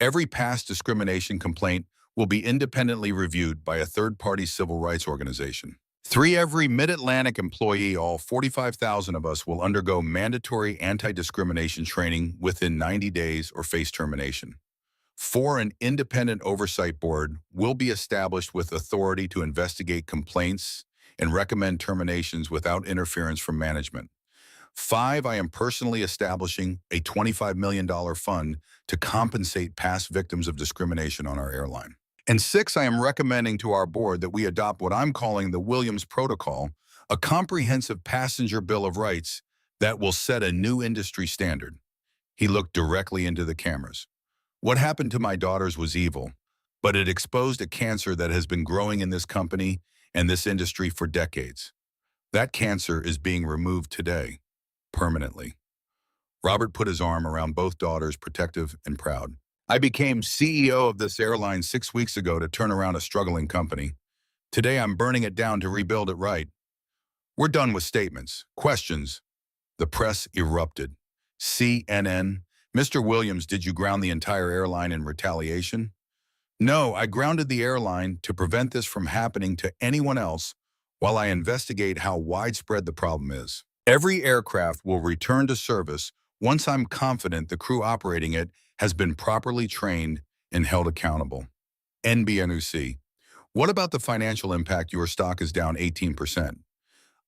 Every past discrimination complaint will be independently reviewed by a third-party civil rights organization. 3. Every Mid-Atlantic employee, all 45,000 of us, will undergo mandatory anti-discrimination training within 90 days or face termination. 4. An independent oversight board will be established with authority to investigate complaints and recommend terminations without interference from management. 5. I am personally establishing a $25 million fund to compensate past victims of discrimination on our airline. And 6, I am recommending to our board that we adopt what I'm calling the Williams Protocol, a comprehensive passenger bill of rights that will set a new industry standard. He looked directly into the cameras. What happened to my daughters was evil, but it exposed a cancer that has been growing in this company and this industry for decades. That cancer is being removed today, permanently. Robert put his arm around both daughters, protective and proud. I became CEO of this airline 6 weeks ago to turn around a struggling company. Today I'm burning it down to rebuild it right. We're done with statements. Questions. The press erupted. CNN. Mr. Williams, did you ground the entire airline in retaliation? No, I grounded the airline to prevent this from happening to anyone else while I investigate how widespread the problem is. Every aircraft will return to service once I'm confident the crew operating it has been properly trained and held accountable. NBNUC. What about the financial impact? Your stock is down 18%.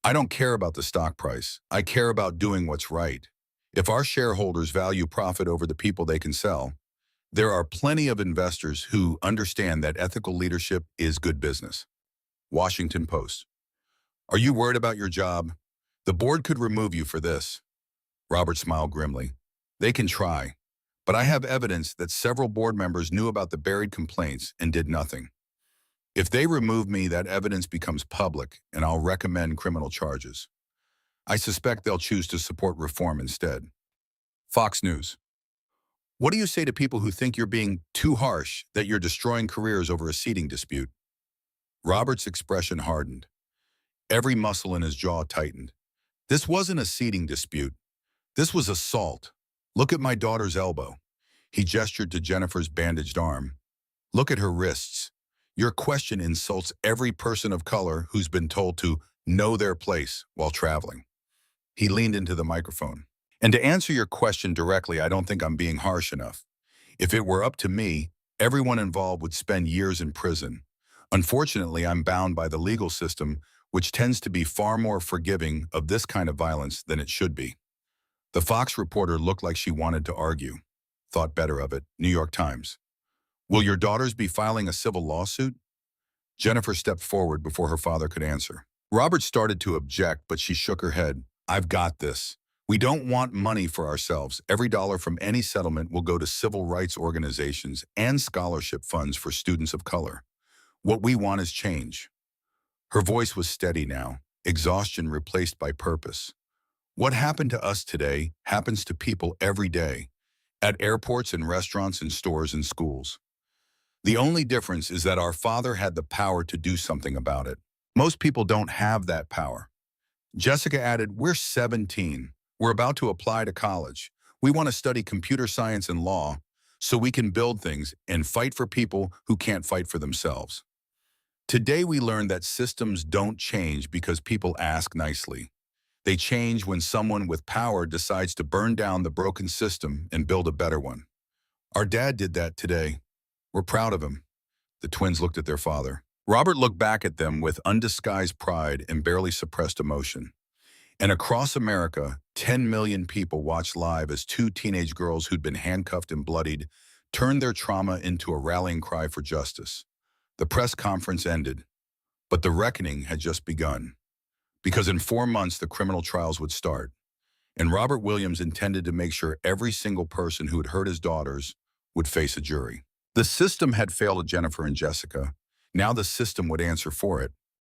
I don't care about the stock price. I care about doing what's right. If our shareholders value profit over the people they can sell, there are plenty of investors who understand that ethical leadership is good business. Washington Post. Are you worried about your job? The board could remove you for this. Robert smiled grimly. They can try, but I have evidence that several board members knew about the buried complaints and did nothing. If they remove me, that evidence becomes public, and I'll recommend criminal charges. I suspect they'll choose to support reform instead. Fox News. What do you say to people who think you're being too harsh, that you're destroying careers over a seating dispute? Robert's expression hardened. Every muscle in his jaw tightened. This wasn't a seating dispute. This was assault. Look at my daughter's elbow. He gestured to Jennifer's bandaged arm. Look at her wrists. Your question insults every person of color who's been told to know their place while traveling. He leaned into the microphone. And to answer your question directly, I don't think I'm being harsh enough. If it were up to me, everyone involved would spend years in prison. Unfortunately, I'm bound by the legal system, which tends to be far more forgiving of this kind of violence than it should be. The Fox reporter looked like she wanted to argue. Thought better of it. New York Times. Will your daughters be filing a civil lawsuit? Jennifer stepped forward before her father could answer. Robert started to object, but she shook her head. I've got this. We don't want money for ourselves. Every dollar from any settlement will go to civil rights organizations and scholarship funds for students of color. What we want is change. Her voice was steady now, exhaustion replaced by purpose. What happened to us today happens to people every day, at airports and restaurants and stores and schools. The only difference is that our father had the power to do something about it. Most people don't have that power. Jessica added, we're 17. We're about to apply to college. We want to study computer science and law so we can build things and fight for people who can't fight for themselves. Today we learned that systems don't change because people ask nicely. They change when someone with power decides to burn down the broken system and build a better one. Our dad did that today. We're proud of him. The twins looked at their father. Robert looked back at them with undisguised pride and barely suppressed emotion. And across America, 10 million people watched live as two teenage girls who'd been handcuffed and bloodied turned their trauma into a rallying cry for justice. The press conference ended, but the reckoning had just begun. Because in 4 months, the criminal trials would start. And Robert Williams intended to make sure every single person who had hurt his daughters would face a jury. The system had failed Jennifer and Jessica. Now the system would answer for it.